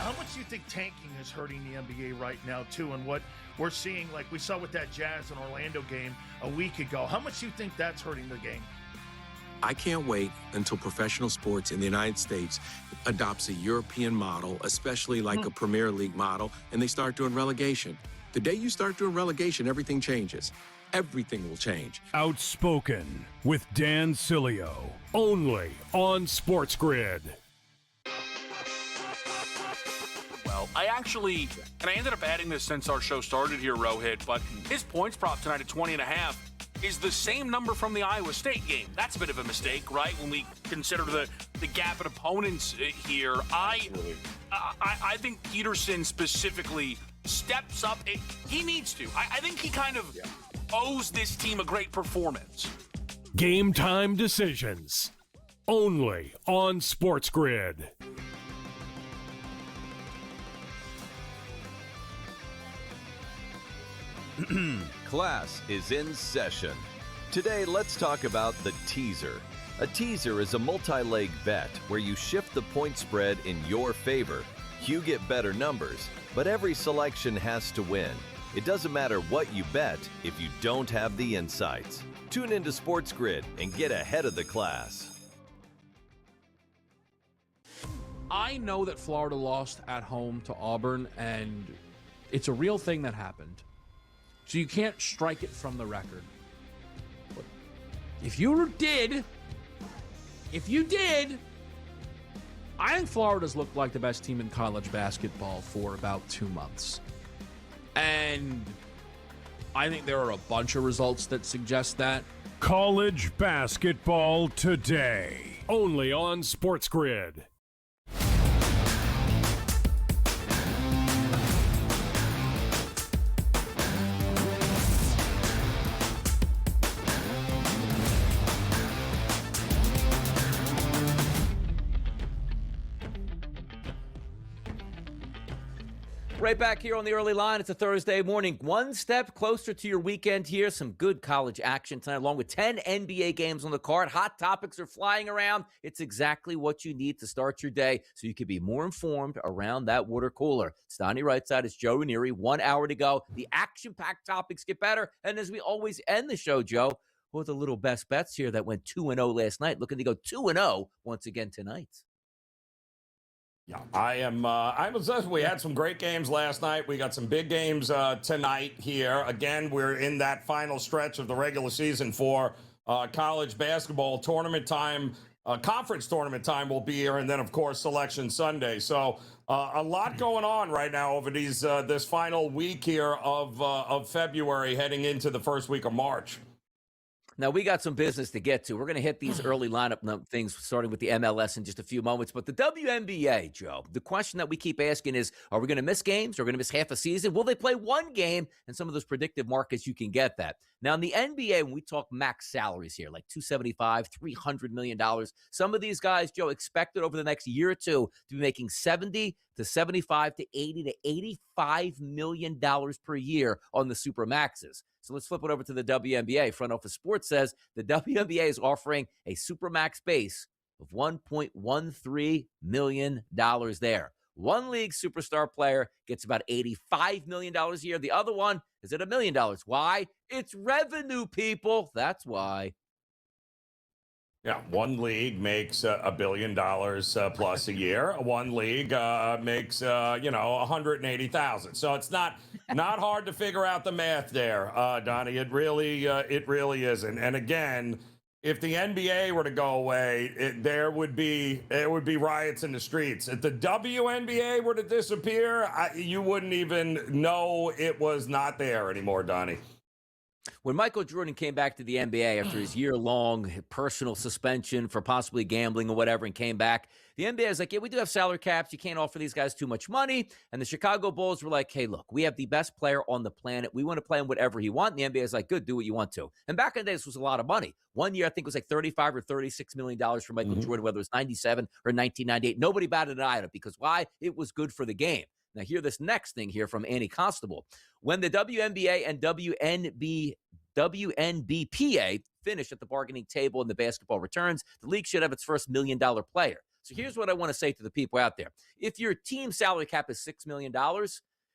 How much do you think tanking is hurting the NBA right now, too, and what we're seeing, like we saw with that Jazz and Orlando game a week ago? How much do you think that's hurting the game? I can't wait until professional sports in the United States adopts a European model, especially like a Premier League model, and they start doing relegation. The day you start doing relegation, everything changes. Everything will change. Outspoken with Dan Cilio, only on SportsGrid. Well, I ended up adding this since our show started here, Rohit, but his points prop tonight at 20.5 is the same number from the Iowa State game. That's a bit of a mistake, right? When we consider the gap in opponents here. I think Peterson specifically steps up. He needs to. I think he kind of owes this team a great performance. Game time decisions. Only on SportsGrid. Class is in session. Today, let's talk about the teaser. A teaser is a multi-leg bet where you shift the point spread in your favor. You get better numbers, but every selection has to win. It doesn't matter what you bet if you don't have the insights. Tune into SportsGrid and get ahead of the class. I know that Florida lost at home to Auburn, and it's a real thing that happened. So you can't strike it from the record. But if you did, I think Florida's looked like the best team in college basketball for about 2 months. And I think there are a bunch of results that suggest that. College basketball today, only on SportsGrid. Right back here on the early line. It's a Thursday morning. One step closer to your weekend here. Some good college action tonight, along with 10 NBA games on the card. Hot topics are flying around. It's exactly what you need to start your day so you can be more informed around that water cooler. It's Donnie Rightside. It's Joe Ranieri. 1 hour to go. The action-packed topics get better. And as we always end the show, Joe, with a little best bets here that went 2-0 last night. Looking to go 2-0 once again tonight. Yeah, I'm obsessed. We had some great games last night. We got some big games tonight here. Again, we're in that final stretch of the regular season for college basketball. Tournament time, conference tournament time will be here, and then, of course, Selection Sunday. So a lot going on right now over this final week here of February heading into the first week of March. Now, we got some business to get to. We're going to hit these early lineup things, starting with the MLS in just a few moments. But the WNBA, Joe, the question that we keep asking is, are we going to miss games? Are we going to miss half a season? Will they play one game? And some of those predictive markets, you can get that. Now, in the NBA, when we talk max salaries here, like $275, $300 million, some of these guys, Joe, expected over the next year or two to be making $70 to $75 to $80 to $85 million per year on the super maxes. So let's flip it over to the WNBA. Front Office Sports says the WNBA is offering a Supermax base of $1.13 million there. One league superstar player gets about $85 million a year. The other one is at $1 million. Why? It's revenue, people. That's why. Yeah, one league makes $1 billion plus a year. One league makes 180,000. So it's not hard to figure out the math there, Donnie. It really isn't. And again, if the NBA were to go away, there would be riots in the streets. If the WNBA were to disappear, you wouldn't even know it was not there anymore, Donnie. When Michael Jordan came back to the NBA after his year-long personal suspension for possibly gambling or whatever and came back, the NBA is like, yeah, we do have salary caps. You can't offer these guys too much money. And the Chicago Bulls were like, hey, look, we have the best player on the planet. We want to play him whatever he wants. And the NBA is like, good, do what you want to. And back in the day, this was a lot of money. One year, I think it was like $35 or $36 million for Michael Jordan, whether it was 97 or 1998. Nobody batted an eye at it because why? It was good for the game. Now, hear this next thing here from Annie Constable. When the WNBA and WNBPA finish at the bargaining table and the basketball returns, the league should have its first $1 million player. So here's what I want to say to the people out there. If your team salary cap is $6 million,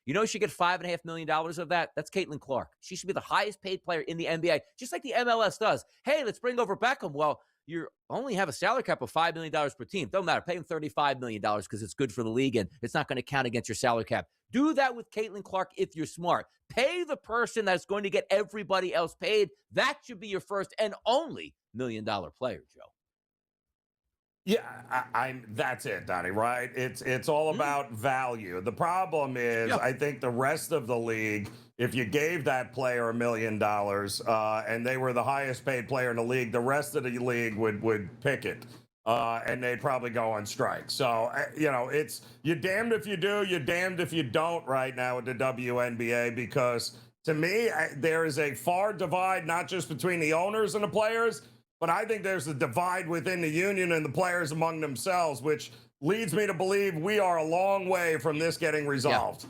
you know, she should get $5.5 million of that. That's Caitlin Clark. She should be the highest paid player in the NBA, just like the MLS does. Hey, let's bring over Beckham. Well, you only have a salary cap of $5 million per team. Don't matter. Pay him $35 million because it's good for the league and it's not going to count against your salary cap. Do that with Caitlin Clark if you're smart. Pay the person that's going to get everybody else paid. That should be your first and only $1 million player, Joe. Yeah, that's it, Donnie, right? It's all about value. The problem is, I think the rest of the league, if you gave that player $1 million and they were the highest paid player in the league, the rest of the league would pick it. And they'd probably go on strike. So, you know, it's you're damned if you do, you're damned if you don't right now with the WNBA, because to me, there is a far divide, not just between the owners and the players, but I think there's a divide within the union and the players among themselves, which leads me to believe we are a long way from this getting resolved. Yeah.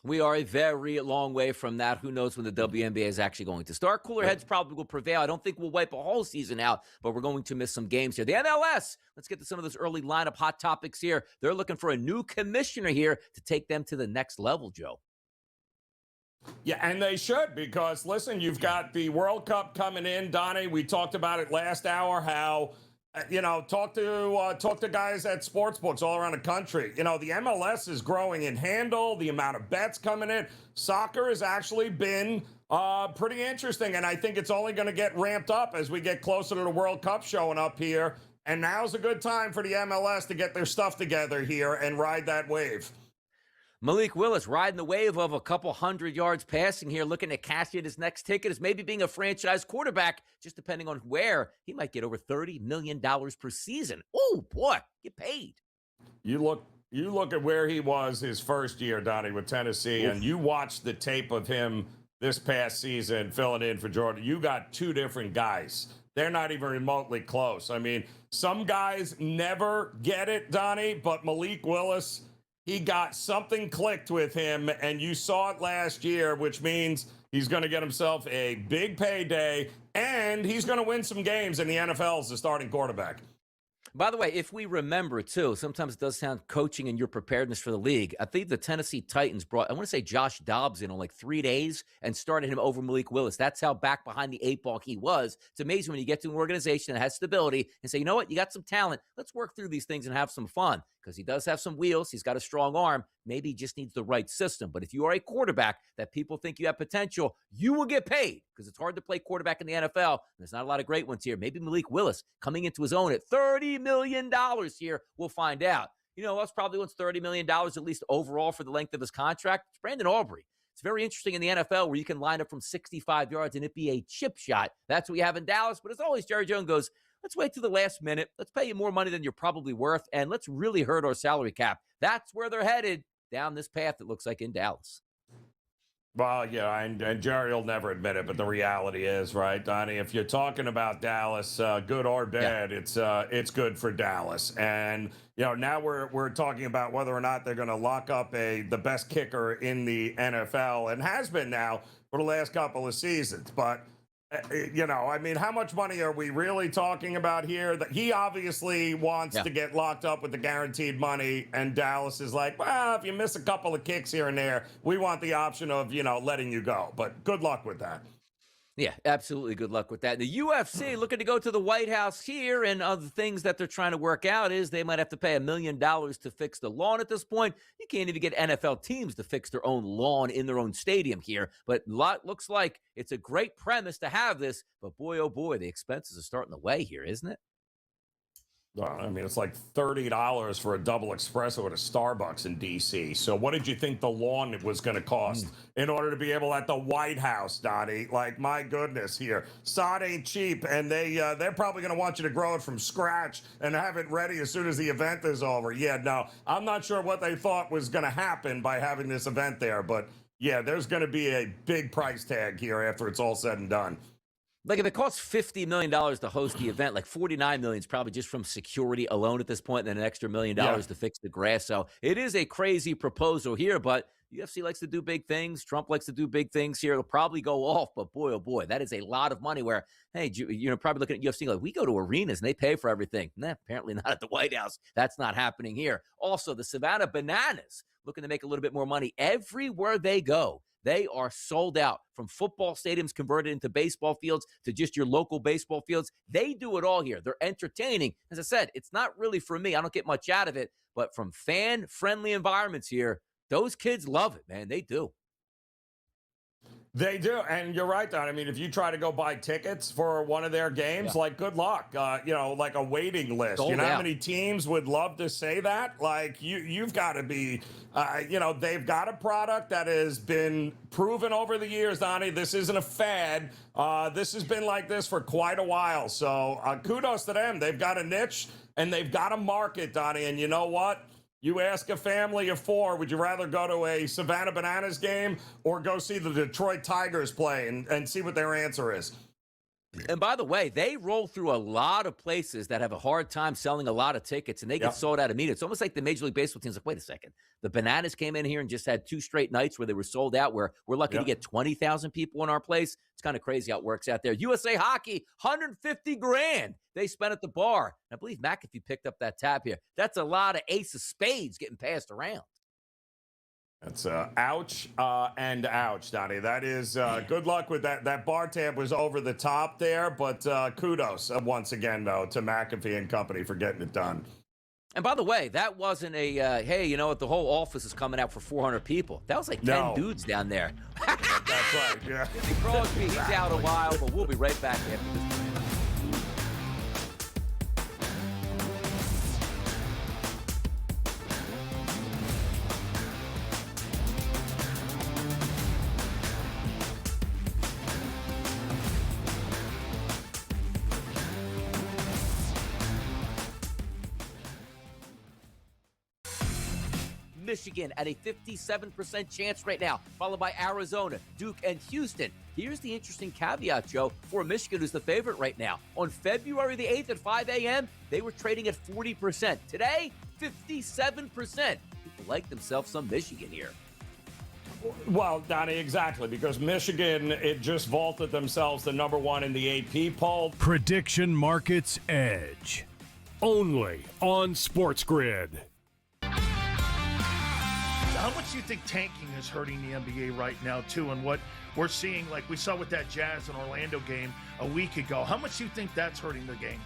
We are a very long way from that. Who knows when the WNBA is actually going to start? Cooler heads probably will prevail. I don't think we'll wipe a whole season out, but we're going to miss some games here. The MLS, let's get to some of those early lineup hot topics here. They're looking for a new commissioner here to take them to the next level, Joe. Yeah, and they should, because, listen, you've got the World Cup coming in, Donnie. We talked about it last hour, how, you know, talk to guys at sportsbooks all around the country. You know, the MLS is growing in handle, the amount of bets coming in. Soccer has actually been pretty interesting, and I think it's only going to get ramped up as we get closer to the World Cup showing up here. And now's a good time for the MLS to get their stuff together here and ride that wave. Malik Willis riding the wave of a couple hundred yards passing here, looking to cash in his next ticket as maybe being a franchise quarterback, just depending on where. He might get over $30 million per season. Oh, boy, get paid. You look at where he was his first year, Donnie, with Tennessee, and you watch the tape of him this past season filling in for Jordan. You got two different guys. They're not even remotely close. I mean, some guys never get it, Donnie, but Malik Willis, he got something clicked with him, and you saw it last year, which means he's going to get himself a big payday, and he's going to win some games in the NFL as the starting quarterback. By the way, if we remember, too, sometimes it does sound coaching and your preparedness for the league. I think the Tennessee Titans brought, I want to say, Josh Dobbs in on like 3 days and started him over Malik Willis. That's how back behind the 8 ball he was. It's amazing when you get to an organization that has stability and say, you know what, you got some talent. Let's work through these things and have some fun, because he does have some wheels. He's got a strong arm. Maybe he just needs the right system. But if you are a quarterback that people think you have potential, you will get paid, because it's hard to play quarterback in the NFL. There's not a lot of great ones here. Maybe Malik Willis coming into his own at $30 million here. We'll find out. You know who else probably wants $30 million at least overall for the length of his contract? It's Brandon Aubrey. It's very interesting in the NFL where you can line up from 65 yards and it be a chip shot. That's what we have in Dallas. But as always, Jerry Jones goes, let's wait to the last minute. Let's pay you more money than you're probably worth, and let's really hurt our salary cap. That's where they're headed, down this path, it looks like, in Dallas. Well, yeah, and Jerry will never admit it, but the reality is, right, Donnie, if you're talking about Dallas, good or bad, it's good for Dallas. And, you know, now we're talking about whether or not they're going to lock up the best kicker in the NFL, and has been now for the last couple of seasons. But you know, I mean, how much money are we really talking about here? That he obviously wants to get locked up with the guaranteed money, and Dallas is like, well, if you miss a couple of kicks here and there, we want the option of, you know, letting you go. But good luck with that. Yeah, absolutely. Good luck with that. The UFC looking to go to the White House here, and other things that they're trying to work out is they might have to pay $1 million to fix the lawn at this point. You can't even get NFL teams to fix their own lawn in their own stadium here. But looks like it's a great premise to have this. But boy, oh boy, the expenses are starting to weigh here, isn't it? Well, I mean, it's like $30 for a double espresso at a Starbucks in D.C. So what did you think the lawn was going to cost in order to be able at the White House, Donnie? Like, my goodness here. Sod ain't cheap, and they're probably going to want you to grow it from scratch and have it ready as soon as the event is over. Yeah, no, I'm not sure what they thought was going to happen by having this event there, but yeah, there's going to be a big price tag here after it's all said and done. Like, if it costs $50 million to host the event, like $49 million is probably just from security alone at this point, and then an extra $1 million to fix the grass. So it is a crazy proposal here, but UFC likes to do big things. Trump likes to do big things here. It'll probably go off, but boy, oh boy, that is a lot of money where, hey, probably looking at UFC like, we go to arenas and they pay for everything. Nah, apparently not at the White House. That's not happening here. Also, the Savannah Bananas looking to make a little bit more money everywhere they go. They are sold out, from football stadiums converted into baseball fields to just your local baseball fields. They do it all here. They're entertaining. As I said, it's not really for me. I don't get much out of it. But from fan-friendly environments here, those kids love it, man. They do. They do, and you're right, Don. I mean, if you try to go buy tickets for one of their games, like, good luck. Like a waiting list. Sold you know out. how many teams would love to say that? Like, you've got to be, they've got a product that has been proven over the years, Donnie. This isn't a fad. This has been like this for quite a while. So kudos to them. They've got a niche, and they've got a market, Donnie. And you know what? You ask a family of four, would you rather go to a Savannah Bananas game or go see the Detroit Tigers play, and see what their answer is? And by the way, they roll through a lot of places that have a hard time selling a lot of tickets, and they get sold out immediately. It's almost like the Major League Baseball team's like, wait a second. The Bananas came in here and just had 2 straight nights where they were sold out, where we're lucky to get 20,000 people in our place. It's kind of crazy how it works out there. USA Hockey, $150,000 they spent at the bar. I believe McAfee picked up that tab here. That's a lot of ace of spades getting passed around. That's ouch and ouch, Donnie. That is good luck with that. That bar tab was over the top there, but kudos once again, though, to McAfee and company for getting it done. And by the way, that wasn't a, hey, you know what, the whole office is coming out for 400 people. That was like 10 dudes down there. That's right, yeah. Crosby, he's out a while, but we'll be right back after this. Michigan at a 57% chance right now, followed by Arizona, Duke, and Houston. Here's the interesting caveat, Joe, for Michigan, who's the favorite right now. On February the 8th at 5 a.m., they were trading at 40%. Today, 57%. People like themselves some Michigan here. Well, Donnie, exactly, because Michigan, it just vaulted themselves to #1 in the AP poll. Prediction Markets Edge. Only on SportsGrid. How much do you think tanking is hurting the NBA right now, too? And what we're seeing, like we saw with that Jazz and Orlando game a week ago, how much do you think that's hurting the game?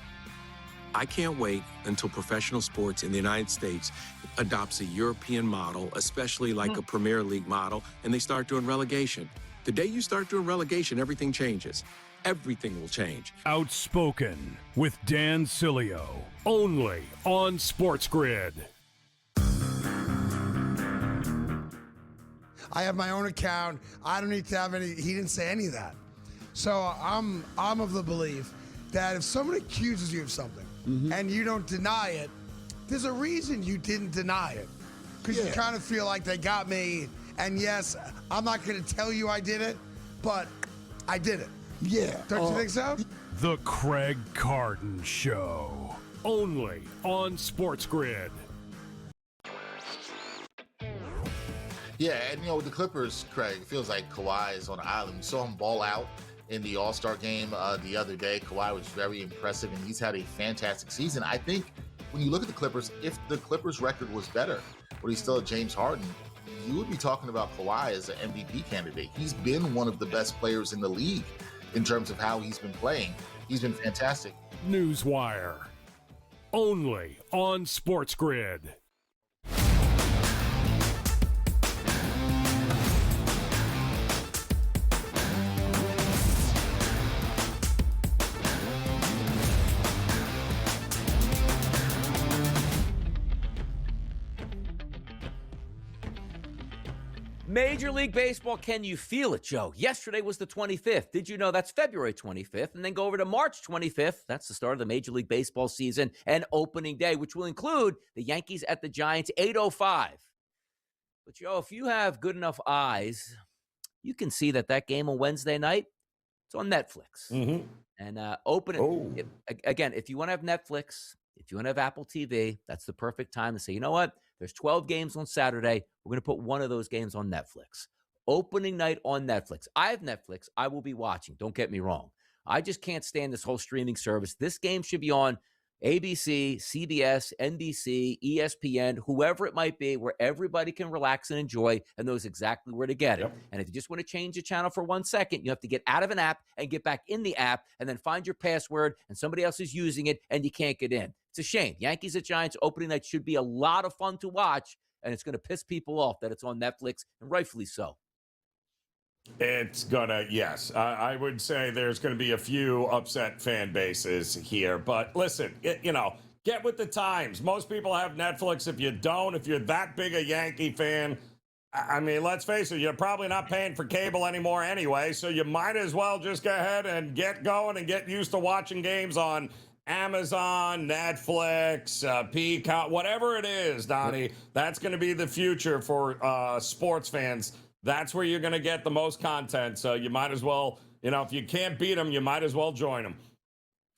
I can't wait until professional sports in the United States adopts a European model, especially like a Premier League model, and they start doing relegation. The day you start doing relegation, everything changes. Everything will change. Outspoken with Dan Cilio. Only on SportsGrid. I have my own account. I don't need to have any. He didn't say any of that. So I'm of the belief that if someone accuses you of something and you don't deny it, there's a reason you didn't deny it. Because you kind of feel like they got me. And yes, I'm not going to tell you I did it, but I did it. Yeah. Don't you think so? The Craig Carton Show. Only on SportsGrid. Yeah, and with the Clippers, Craig, it feels like Kawhi is on an island. We saw him ball out in the All-Star game the other day. Kawhi was very impressive, and he's had a fantastic season. I think when you look at the Clippers, if the Clippers' record was better, but he's still a James Harden, you would be talking about Kawhi as an MVP candidate. He's been one of the best players in the league in terms of how he's been playing. He's been fantastic. Newswire. Only on SportsGrid. Major League Baseball, can you feel it, Joe? Yesterday was the 25th. Did you know that's February 25th? And then go over to March 25th. That's the start of the Major League Baseball season and opening day, which will include the Yankees at the Giants, 8:05. But, Joe, if you have good enough eyes, you can see that game on Wednesday night, It's on Netflix. Mm-hmm. And again, if you want to have Netflix, if you want to have Apple TV, that's the perfect time to say, you know what? There's 12 games on Saturday. We're going to put one of those games on Netflix. Opening night on Netflix. I have Netflix. I will be watching. Don't get me wrong. I just can't stand this whole streaming service. This game should be on ABC, CBS, NBC, ESPN, whoever it might be, where everybody can relax and enjoy and knows exactly where to get it. Yep. And if you just want to change the channel for 1 second, you have to get out of an app and get back in the app and then find your password and somebody else is using it and you can't get in. It's a shame. Yankees at Giants opening night should be a lot of fun to watch, and it's going to piss people off that it's on Netflix, and rightfully so. It's gonna, yes. I would say there's gonna be a few upset fan bases here, but listen, get with the times. Most people have Netflix. If you don't, if you're that big a Yankee fan, I mean, let's face it, you're probably not paying for cable anymore anyway, so you might as well just go ahead and get going and get used to watching games on Amazon, Netflix, Peacock, whatever it is, Donnie. That's going to be the future for sports fans. That's where you're going to get the most content. So you might as well, if you can't beat them, you might as well join them.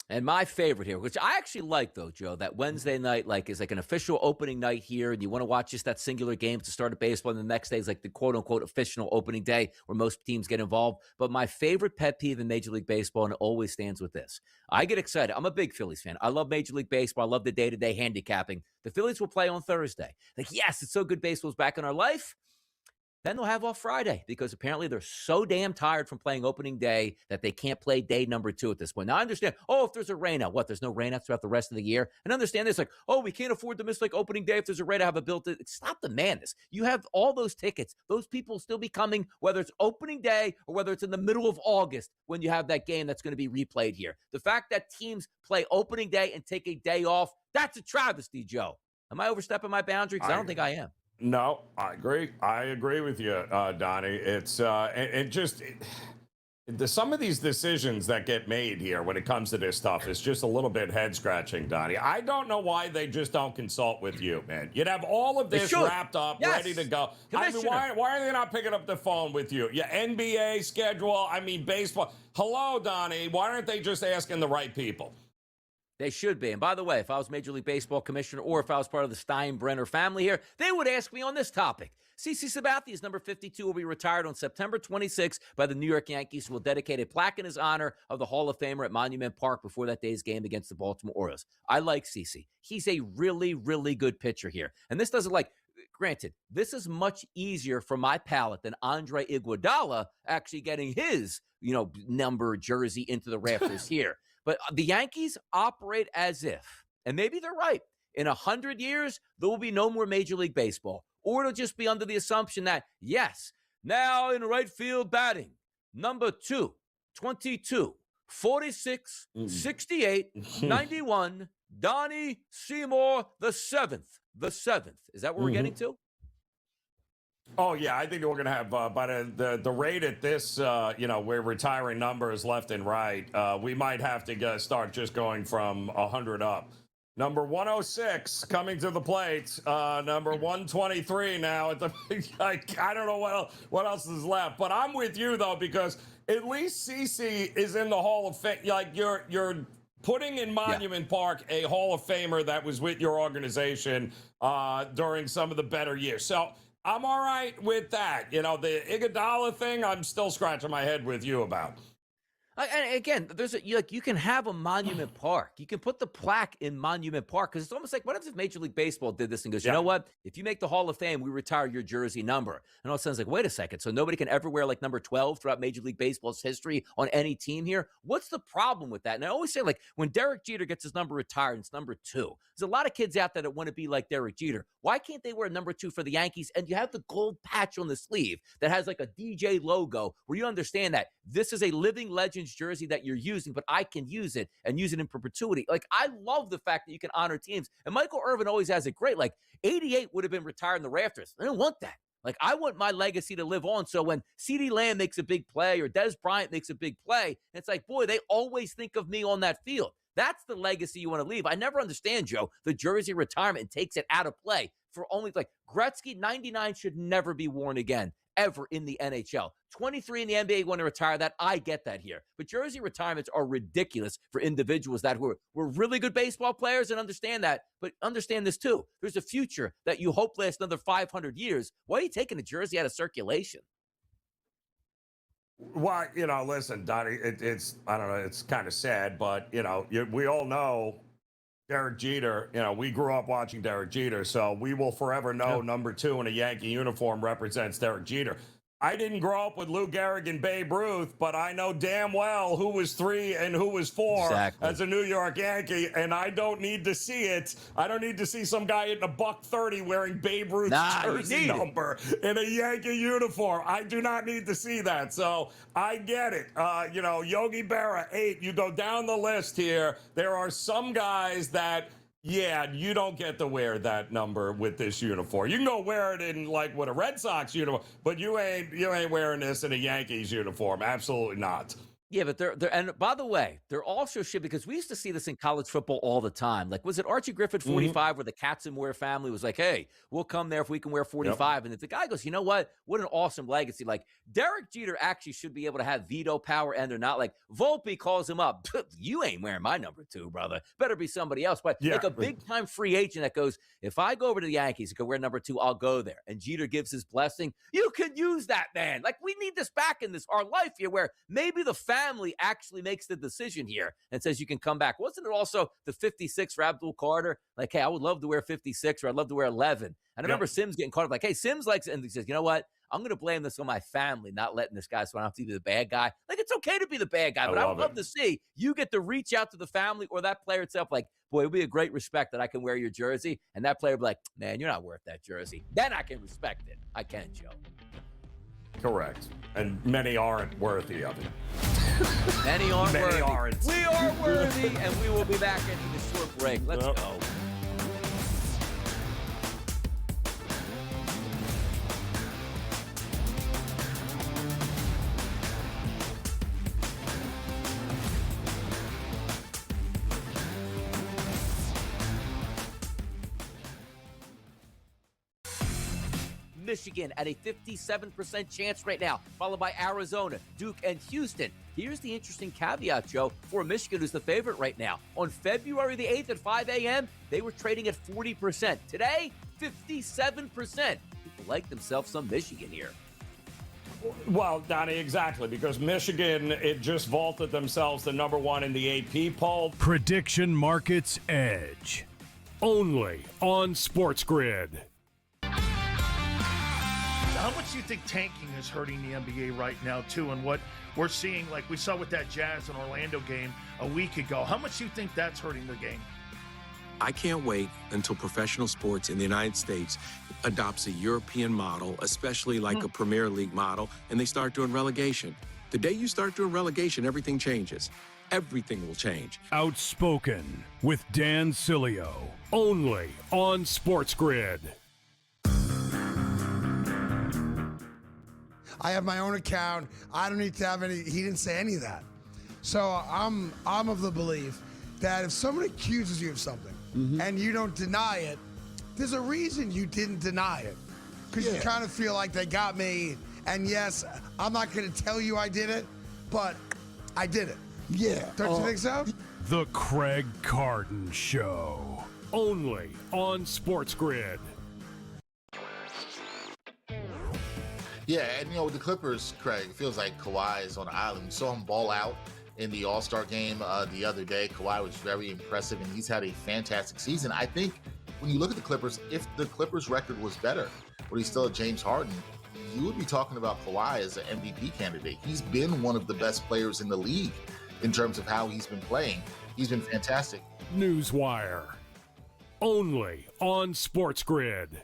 And my favorite here, which I actually like, though, Joe, that Wednesday night is like an official opening night here, and you want to watch just that singular game to start a baseball, and the next day is like the quote-unquote official opening day where most teams get involved. But my favorite pet peeve in Major League Baseball, and it always stands with this. I get excited. I'm a big Phillies fan. I love Major League Baseball. I love the day-to-day handicapping. The Phillies will play on Thursday. Like, yes, it's so good baseball's back in our life. Then they'll have off Friday because apparently they're so damn tired from playing opening day that they can't play day number 2 at this point. Now, I understand, if there's a rainout, there's no rainouts throughout the rest of the year? And understand this, we can't afford to miss opening day if there's a rainout, have a built-in. Stop the madness. You have all those tickets. Those people will still be coming, whether it's opening day or whether it's in the middle of August when you have that game that's going to be replayed here. The fact that teams play opening day and take a day off, that's a travesty, Joe. Am I overstepping my boundary? Because I don't think I am. No, I agree. I agree with you, Donnie. It's some of these decisions that get made here when it comes to this stuff is just a little bit head scratching, Donnie. I don't know why they just don't consult with you, man. You'd have all of this wrapped up, ready to go. I mean, why are they not picking up the phone with you? Yeah, NBA schedule. I mean, baseball. Hello, Donnie. Why aren't they just asking the right people? They should be. And by the way, if I was Major League Baseball commissioner or if I was part of the Steinbrenner family here, they would ask me on this topic. CC Sabathia's number 52 will be retired on September 26th by the New York Yankees, who will dedicate a plaque in his honor of the Hall of Famer at Monument Park before that day's game against the Baltimore Orioles. I like CC. He's a really, really good pitcher here. And this doesn't granted, this is much easier for my palate than Andre Iguodala actually getting his, number jersey into the rafters here. But the Yankees operate as if, and maybe they're right, in 100 years, there will be no more Major League Baseball. Or it'll just be under the assumption that, yes, now in right field batting, number 2, 22, 46, 68, 91, Donnie Seymour, the 7th. The 7th. Is that what we're getting to? Oh, yeah, I think we're going to have, by the rate at this, we're retiring numbers left and right. We might have to start just going from 100 up. Number 106 coming to the plate. Number 123 now. I don't know what else is left. But I'm with you, though, because at least CC is in the Hall of Fame. You're putting in Monument Park a Hall of Famer that was with your organization during some of the better years. So I'm all right with that. The Iguodala thing, I'm still scratching my head with you about. And again, there's you can have a Monument Park. You can put the plaque in Monument Park because it's almost like, what if Major League Baseball did this and goes, you know what? If you make the Hall of Fame, we retire your jersey number. And all of a sudden it's like, wait a second. So nobody can ever wear number 12 throughout Major League Baseball's history on any team here? What's the problem with that? And I always say, when Derek Jeter gets his number retired, it's number 2. There's a lot of kids out there that want to be like Derek Jeter. Why can't they wear number 2 for the Yankees? And you have the gold patch on the sleeve that has a DJ logo where you understand that this is a living Legends jersey that you're using, but I can use it and use it in perpetuity. I love the fact that you can honor teams. And Michael Irvin always has it great. 88 would have been retired in the rafters. I don't want that. I want my legacy to live on. So when CeeDee Lamb makes a big play or Des Bryant makes a big play, it's boy, they always think of me on that field. That's the legacy you want to leave. I never understand, Joe, the jersey retirement and takes it out of play for only Gretzky 99 should never be worn again. ever in the NHL. 23 in the NBA want to retire that. I get that here. But jersey retirements are ridiculous for individuals that were really good baseball players and understand that. But understand this too. There's a future that you hope lasts another 500 years. Why are you taking a jersey out of circulation? Well, listen, Donnie, it's I don't know, it's kind of sad, but we all know Derek Jeter. We grew up watching Derek Jeter, so we will forever know number 2 in a Yankee uniform represents Derek Jeter. I didn't grow up with Lou Gehrig and Babe Ruth, but I know damn well who was 3 and who was 4 as a New York Yankee, and I don't need to see it. I don't need to see some guy hitting $130 wearing Babe Ruth's jersey number in a Yankee uniform. I do not need to see that, so I get it. Yogi Berra, 8. You go down the list here. There are some guys that, yeah, you don't get to wear that number with this uniform. You can go wear it in with a Red Sox uniform, but you ain't wearing this in a Yankees uniform. Absolutely not. Yeah, but they're and by the way, they're also shit because we used to see this in college football all the time. Like, was it Archie Griffith 45 where the Katzenmoyer family was like, hey, we'll come there if we can wear 45. And if the guy goes, you know what an awesome legacy. Like, Derek Jeter actually should be able to have veto power and they're not. Like, Volpe calls him up. You ain't wearing my number 2, brother. Better be somebody else. But like a big-time free agent that goes, if I go over to the Yankees and go wear number 2, I'll go there. And Jeter gives his blessing. You can use that, man. Like, we need this back in our life here where maybe the family actually makes the decision here and says you can come back. Wasn't it also the 56 for Abdul Carter? Like, hey, I would love to wear 56 or I'd love to wear 11. And I remember Sims getting caught up like, hey, Sims likes it. And he says, you know what? I'm going to blame this on my family, not letting this guy, so I don't have to be the bad guy. Like, it's okay to be the bad guy, but I would love to see you get to reach out to the family or that player itself like, boy, it would be a great respect that I can wear your jersey. And that player would be like, man, you're not worth that jersey. Then I can respect it. I can, Joe. Correct. And many aren't worthy of it. Many aren't many worthy. Aren't. We are worthy, and we will be back after this short break. Let's go. Michigan at a 57% chance right now, followed by Arizona, Duke, and Houston. Here's the interesting caveat, Joe, for Michigan, who's the favorite right now. On February the 8th at 5 a.m., they were trading at 40%. Today, 57%. People like themselves some Michigan here. Well, Donnie, exactly, because Michigan, it just vaulted themselves to number 1 in the AP poll. Prediction Markets Edge. Only on SportsGrid. How much do you think tanking is hurting the NBA right now, too? And what we're seeing, like we saw with that Jazz and Orlando game a week ago, how much do you think that's hurting the game? I can't wait until professional sports in the United States adopts a European model, especially like a Premier League model, and they start doing relegation. The day you start doing relegation, everything changes. Everything will change. Outspoken with Dan Cilio. Only on SportsGrid. I have my own account. I don't need to have any. He didn't say any of that. So I'm of the belief that if someone accuses you of something and you don't deny it, there's a reason you didn't deny it. Because you kind of feel like they got me. And yes, I'm not going to tell you I did it, but I did it. Yeah. Don't you think so? The Craig Carton Show. Only on SportsGrid. Yeah, and with the Clippers, Craig, it feels like Kawhi is on the island. We saw him ball out in the All-Star game the other day. Kawhi was very impressive, and he's had a fantastic season. I think when you look at the Clippers, if the Clippers' record was better, but he's still at James Harden, you would be talking about Kawhi as an MVP candidate. He's been one of the best players in the league in terms of how he's been playing. He's been fantastic. Newswire. Only on SportsGrid.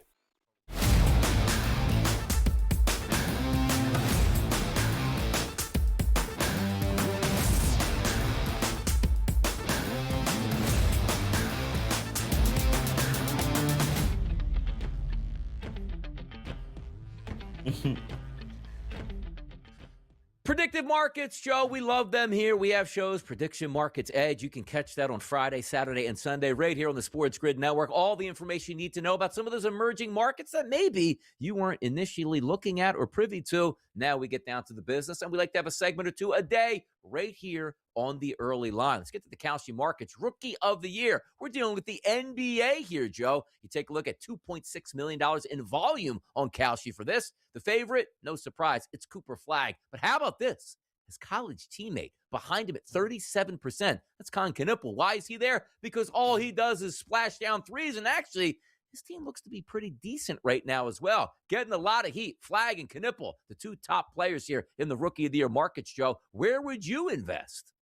Predictive markets, Joe, we love them here. We have shows, Prediction Markets Edge. You can catch that on Friday, Saturday, and Sunday right here on the SportsGrid Network. All the information you need to know about some of those emerging markets that maybe you weren't initially looking at or privy to. Now we get down to the business, and we like to have a segment or two a day right here on the early line. Let's get to the Kalshi Markets Rookie of the Year. We're dealing with the NBA here, Joe. You take a look at $2.6 million in volume on Kalshi for this. The favorite, no surprise, it's Cooper Flagg. But how about this? His college teammate behind him at 37%. That's Con Knipple. Why is he there? Because all he does is splash down threes, and actually, his team looks to be pretty decent right now as well. Getting a lot of heat. Flagg and Knipple, the two top players here in the Rookie of the Year markets, Joe. Where would you invest?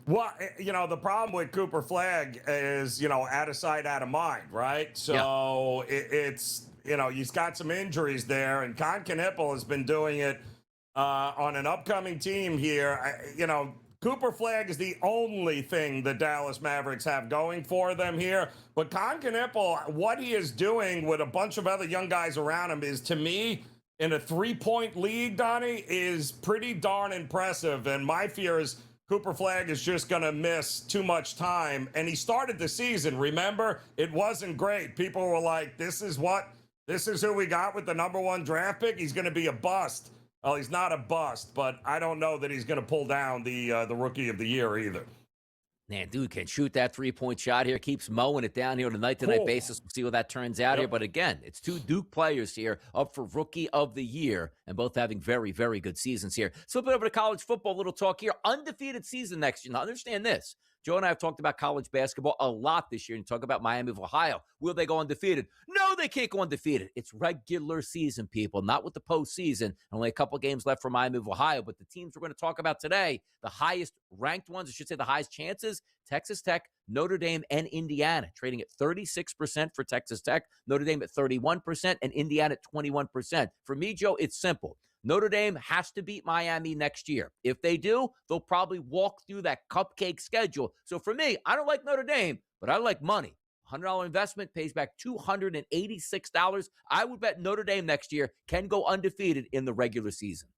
Well, the problem with Cooper Flagg is, out of sight, out of mind, right? So it's, he's got some injuries there, and Con Knipple has been doing it on an upcoming team here. Cooper Flagg is the only thing the Dallas Mavericks have going for them here. But Con Knipple, what he is doing with a bunch of other young guys around him is, to me, in a three-point league, Donnie, is pretty darn impressive. And my fear is Cooper Flagg is just going to miss too much time. And he started the season, remember? It wasn't great. People were like, this is who we got with the number 1 draft pick. He's going to be a bust. Well, he's not a bust, but I don't know that he's going to pull down the Rookie of the Year either. Man, dude can shoot that three-point shot here, keeps mowing it down here on a night-to-night basis. We'll see what that turns out here. But again, it's two Duke players here up for Rookie of the Year, and both having very, very good seasons here. So a bit over to college football, little talk here. Undefeated season next year. Now, understand this. Joe and I have talked about college basketball a lot this year and talk about Miami of Ohio. Will they go undefeated? No, they can't go undefeated. It's regular season, people, not with the postseason. Only a couple games left for Miami of Ohio, but the teams we're going to talk about today, the highest ranked ones, I should say the highest chances, Texas Tech, Notre Dame, and Indiana, trading at 36% for Texas Tech, Notre Dame at 31%, and Indiana at 21%. For me, Joe, it's simple. Notre Dame has to beat Miami next year. If they do, they'll probably walk through that cupcake schedule. So for me, I don't like Notre Dame, but I like money. $100 investment pays back $286. I would bet Notre Dame next year can go undefeated in the regular season.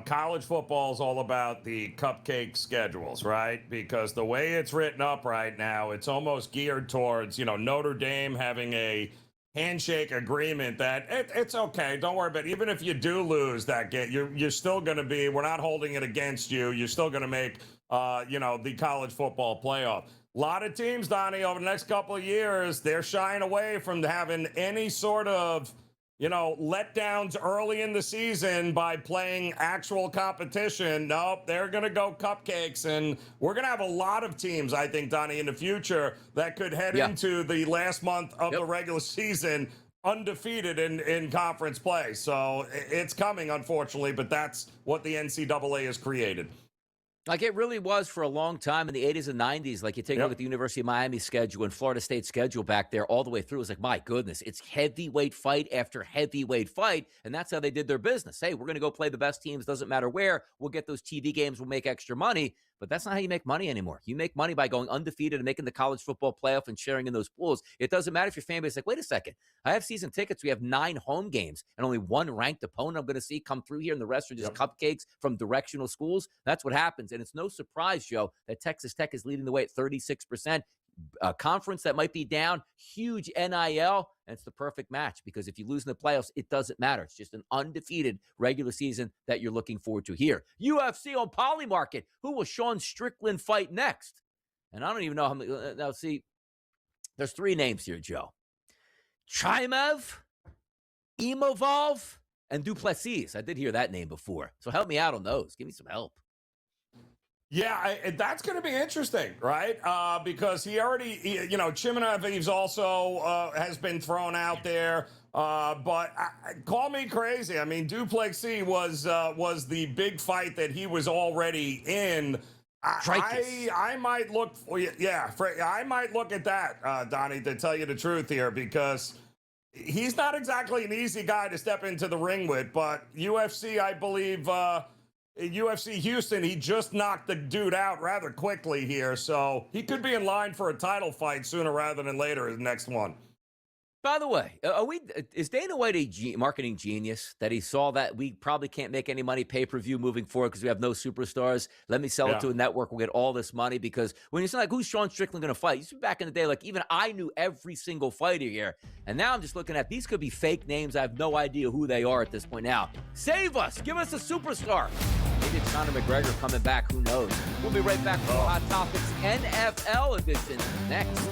College football is all about the cupcake schedules, right? Because the way it's written up right now, it's almost geared towards, Notre Dame having a handshake agreement that it's okay. Don't worry about it. Even if you do lose that game, you're still going to be, we're not holding it against you. You're still going to make, the college football playoff. A lot of teams, Donnie, over the next couple of years, they're shying away from having any sort of, letdowns early in the season by playing actual competition. Nope, they're going to go cupcakes. And we're going to have a lot of teams, I think, Donnie, in the future that could head into the last month of the regular season undefeated in conference play. So it's coming, unfortunately, but that's what the NCAA has created. Like it really was for a long time in the 80s and 90s. Like you take a look at the University of Miami schedule and Florida State schedule back there all the way through. It was like, my goodness, it's heavyweight fight after heavyweight fight. And that's how they did their business. Hey, we're going to go play the best teams. Doesn't matter where. We'll get those TV games. We'll make extra money. But that's not how you make money anymore. You make money by going undefeated and making the college football playoff and sharing in those pools. It doesn't matter if your fan base is like, wait a second, I have season tickets. We have 9 home games and only 1 ranked opponent I'm going to see come through here, and the rest are just cupcakes from directional schools. That's what happens. And it's no surprise, Joe, that Texas Tech is leading the way at 36%. A conference that might be down, huge NIL, and it's the perfect match because if you lose in the playoffs, it doesn't matter. It's just an undefeated regular season that you're looking forward to here. UFC on Polymarket. Who will Sean Strickland fight next? And I don't even know how many. Now, see, there's 3 names here, Joe. Chimaev, Imavov, and Duplessis. I did hear that name before. So help me out on those. Give me some help. Yeah, that's going to be interesting, right? Because he already, Chimaev also has been thrown out there. But call me crazy. I mean, Duplessis was the big fight that he was already in. I might look, I might look at that, Donnie, to tell you the truth here, because he's not exactly an easy guy to step into the ring with. But UFC, I believe. UFC Houston, he just knocked the dude out rather quickly here, so he could be in line for a title fight sooner rather than later, his next one. By the way, is Dana White a marketing genius that he saw that we probably can't make any money pay-per-view moving forward because we have no superstars? Let me sell it to a network. We'll get all this money because when you say, like, who's Sean Strickland going to fight? You see, back in the day, like, even I knew every single fighter here. And now I'm just looking at these could be fake names. I have no idea who they are at this point now. Save us. Give us a superstar. Maybe it's Conor McGregor coming back. Who knows? We'll be right back for Hot Topics NFL edition next.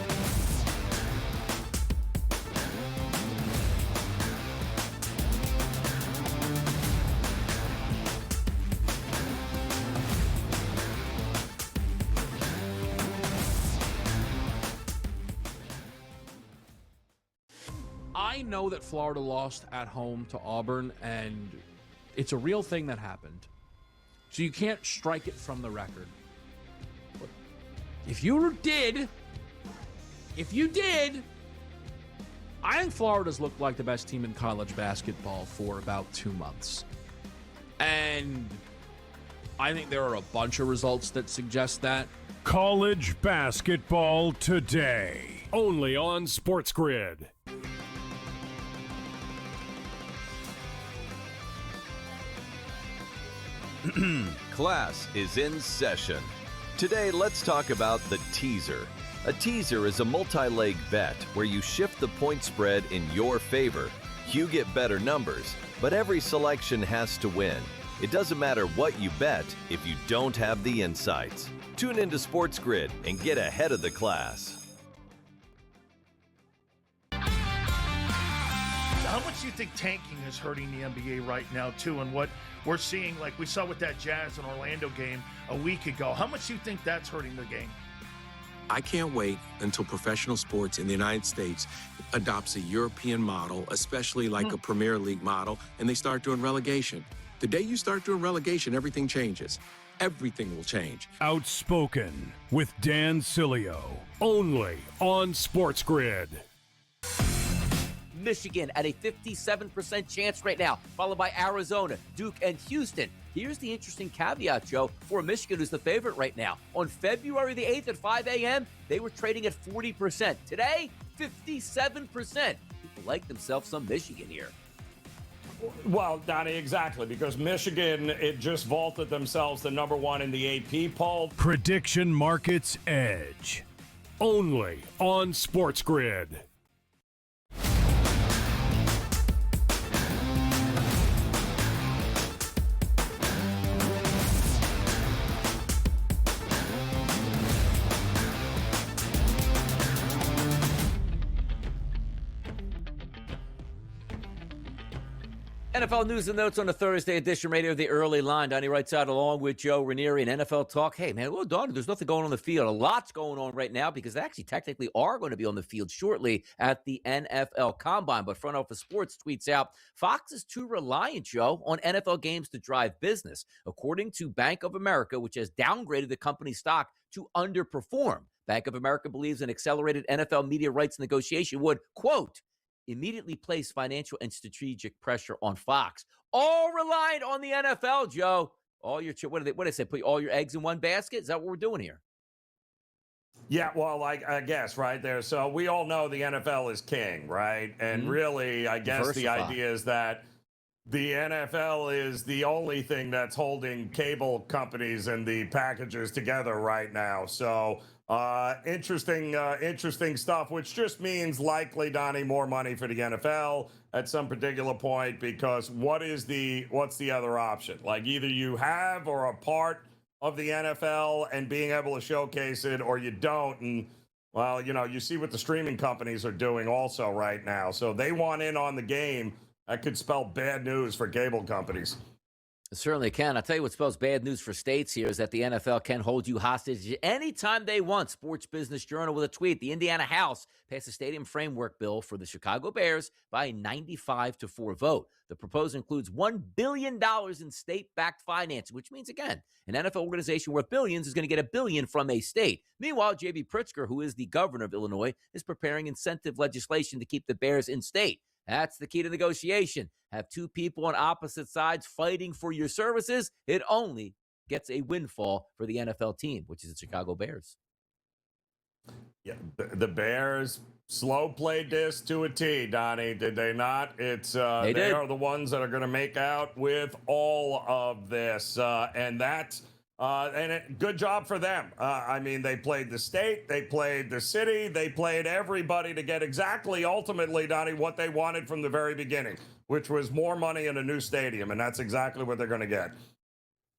I know that Florida lost at home to Auburn, and it's a real thing that happened. So you can't strike it from the record. But if you did, I think Florida's looked like the best team in college basketball for about 2 months. And I think there are a bunch of results that suggest that. College basketball today, only on SportsGrid. Class is in session. Today, let's talk about the teaser. A teaser is a multi-leg bet where you shift the point spread in your favor. You get better numbers, but every selection has to win. It doesn't matter what you bet if you don't have the insights. Tune into SportsGrid and get ahead of the class. How much do you think tanking is hurting the NBA right now, too, and what we're seeing, like we saw with that Jazz and Orlando game a week ago? How much do you think that's hurting the game? I can't wait until professional sports in the United States adopts a European model, especially like a Premier League model, and they start doing relegation. The day you start doing relegation, everything changes. Everything will change. Outspoken with Dan Cilio, only on SportsGrid. Michigan at a 57% chance right now, followed by Arizona, Duke, and Houston. Here's the interesting caveat, Joe, for Michigan, who's the favorite right now. On February the 8th at 5 a.m., they were trading at 40%. Today, 57%. People like themselves some Michigan here. Well, Donnie, exactly, because Michigan, it just vaulted themselves the number one in the AP poll. Prediction Markets Edge, only on SportsGrid. NFL news and notes on the Thursday edition radio of the Early Line. Donnie writes out along with Joe Ranieri and NFL Talk. Hey, man, well, Donnie, there's nothing going on the field. A lot's going on right now because they actually technically are going to be on the field shortly at the NFL Combine. But Front Office Sports tweets out, Fox is too reliant, Joe, on NFL games to drive business. According to Bank of America, which has downgraded the company's stock to underperform. Bank of America believes an accelerated NFL media rights negotiation would, quote, immediately place financial and strategic pressure on Fox. All reliant on the NFL, Joe. All your what do they say? Put all your eggs in one basket? Is that what we're doing here? Yeah, well, I guess right there. So we all know the NFL is king, right? And really, I guess the idea is that the NFL is the only thing that's holding cable companies and the packages together right now. So interesting stuff, which just means likely, Donnie, more money for the NFL at some particular point, because what's the other option? Like, either you have or are part of the NFL and being able to showcase it, or you don't. And well, you see what the streaming companies are doing also right now. So they want in on the game. That could spell bad news for cable companies. It certainly can. I'll tell you what spells bad news for states here is that the NFL can hold you hostage anytime they want. Sports Business Journal with a tweet. The Indiana House passed a stadium framework bill for the Chicago Bears by a 95-4 vote. The proposal includes $1 billion in state-backed financing, which means, again, an NFL organization worth billions is going to get $1 billion from a state. Meanwhile, J.B. Pritzker, who is the governor of Illinois, is preparing incentive legislation to keep the Bears in state. That's the key to negotiation. Have two people on opposite sides fighting for your services. It only gets a windfall for the NFL team, which is the Chicago Bears. Yeah, the Bears slow played this to a T, Donnie. Did they not? They are the ones that are going to make out with all of this, good job for them. I mean, they played the state, they played the city, they played everybody to get exactly, ultimately, Donnie, what they wanted from the very beginning, which was more money in a new stadium, and that's exactly what they're going to get.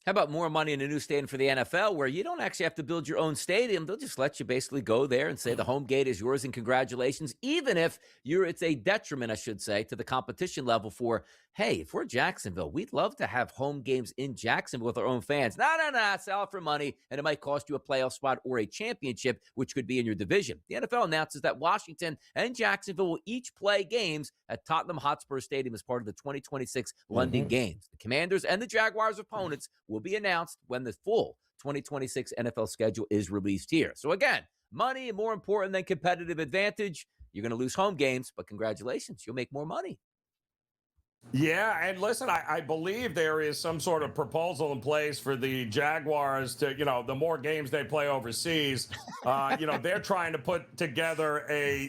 How about more money in a new stadium for the NFL where you don't actually have to build your own stadium? They'll just let you basically go there and say the home gate is yours and congratulations, even if it's a detriment, I should say, to the competition level for, hey, if we're Jacksonville, we'd love to have home games in Jacksonville with our own fans. No, sell it for money, and it might cost you a playoff spot or a championship, which could be in your division. The NFL announces that Washington and Jacksonville will each play games at Tottenham Hotspur Stadium as part of the 2026 London Games. The Commanders and the Jaguars' opponents will be announced when the full 2026 NFL schedule is released here. So again, money more important than competitive advantage. You're going to lose home games, but congratulations, you'll make more money. Yeah, and listen, I believe there is some sort of proposal in place for the Jaguars to, the more games they play overseas, they're trying to put together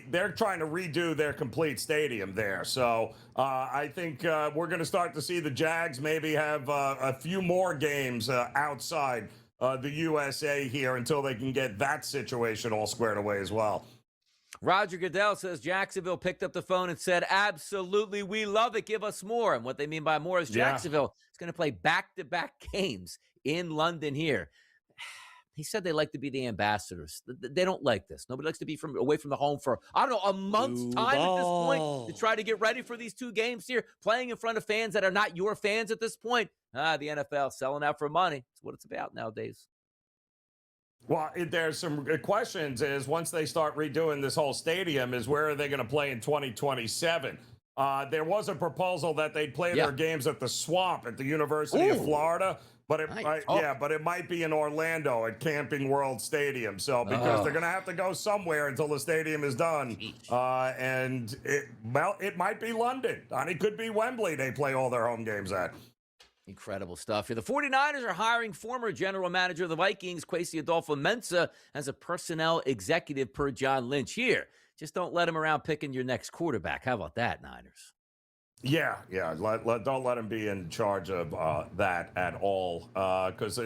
they're trying to redo their complete stadium there. So I think we're going to start to see the Jags maybe have a few more games outside the USA here until they can get that situation all squared away as well. Roger Goodell says Jacksonville picked up the phone and said, absolutely, we love it. Give us more. And what they mean by more is Jacksonville is going to play back-to-back games in London here. He said they like to be the ambassadors. They don't like this. Nobody likes to be away from the home for, a month's time at this point to try to get ready for these two games here, playing in front of fans that are not your fans at this point. The NFL selling out for money. That's what it's about nowadays. Well, there's some questions is once they start redoing this whole stadium is where are they going to play in 2027? There was a proposal that they'd play their games at the Swamp at the University of Florida, but it might be in Orlando at Camping World Stadium. So because they're going to have to go somewhere until the stadium is done. And it might be London. It could be Wembley they play all their home games at. Incredible stuff here. The 49ers are hiring former general manager of the Vikings, Kwesi Adolfo-Mensah, as a personnel executive per John Lynch here. Just don't let him around picking your next quarterback. How about that, Niners? Yeah. Don't let him be in charge of that at all. Because,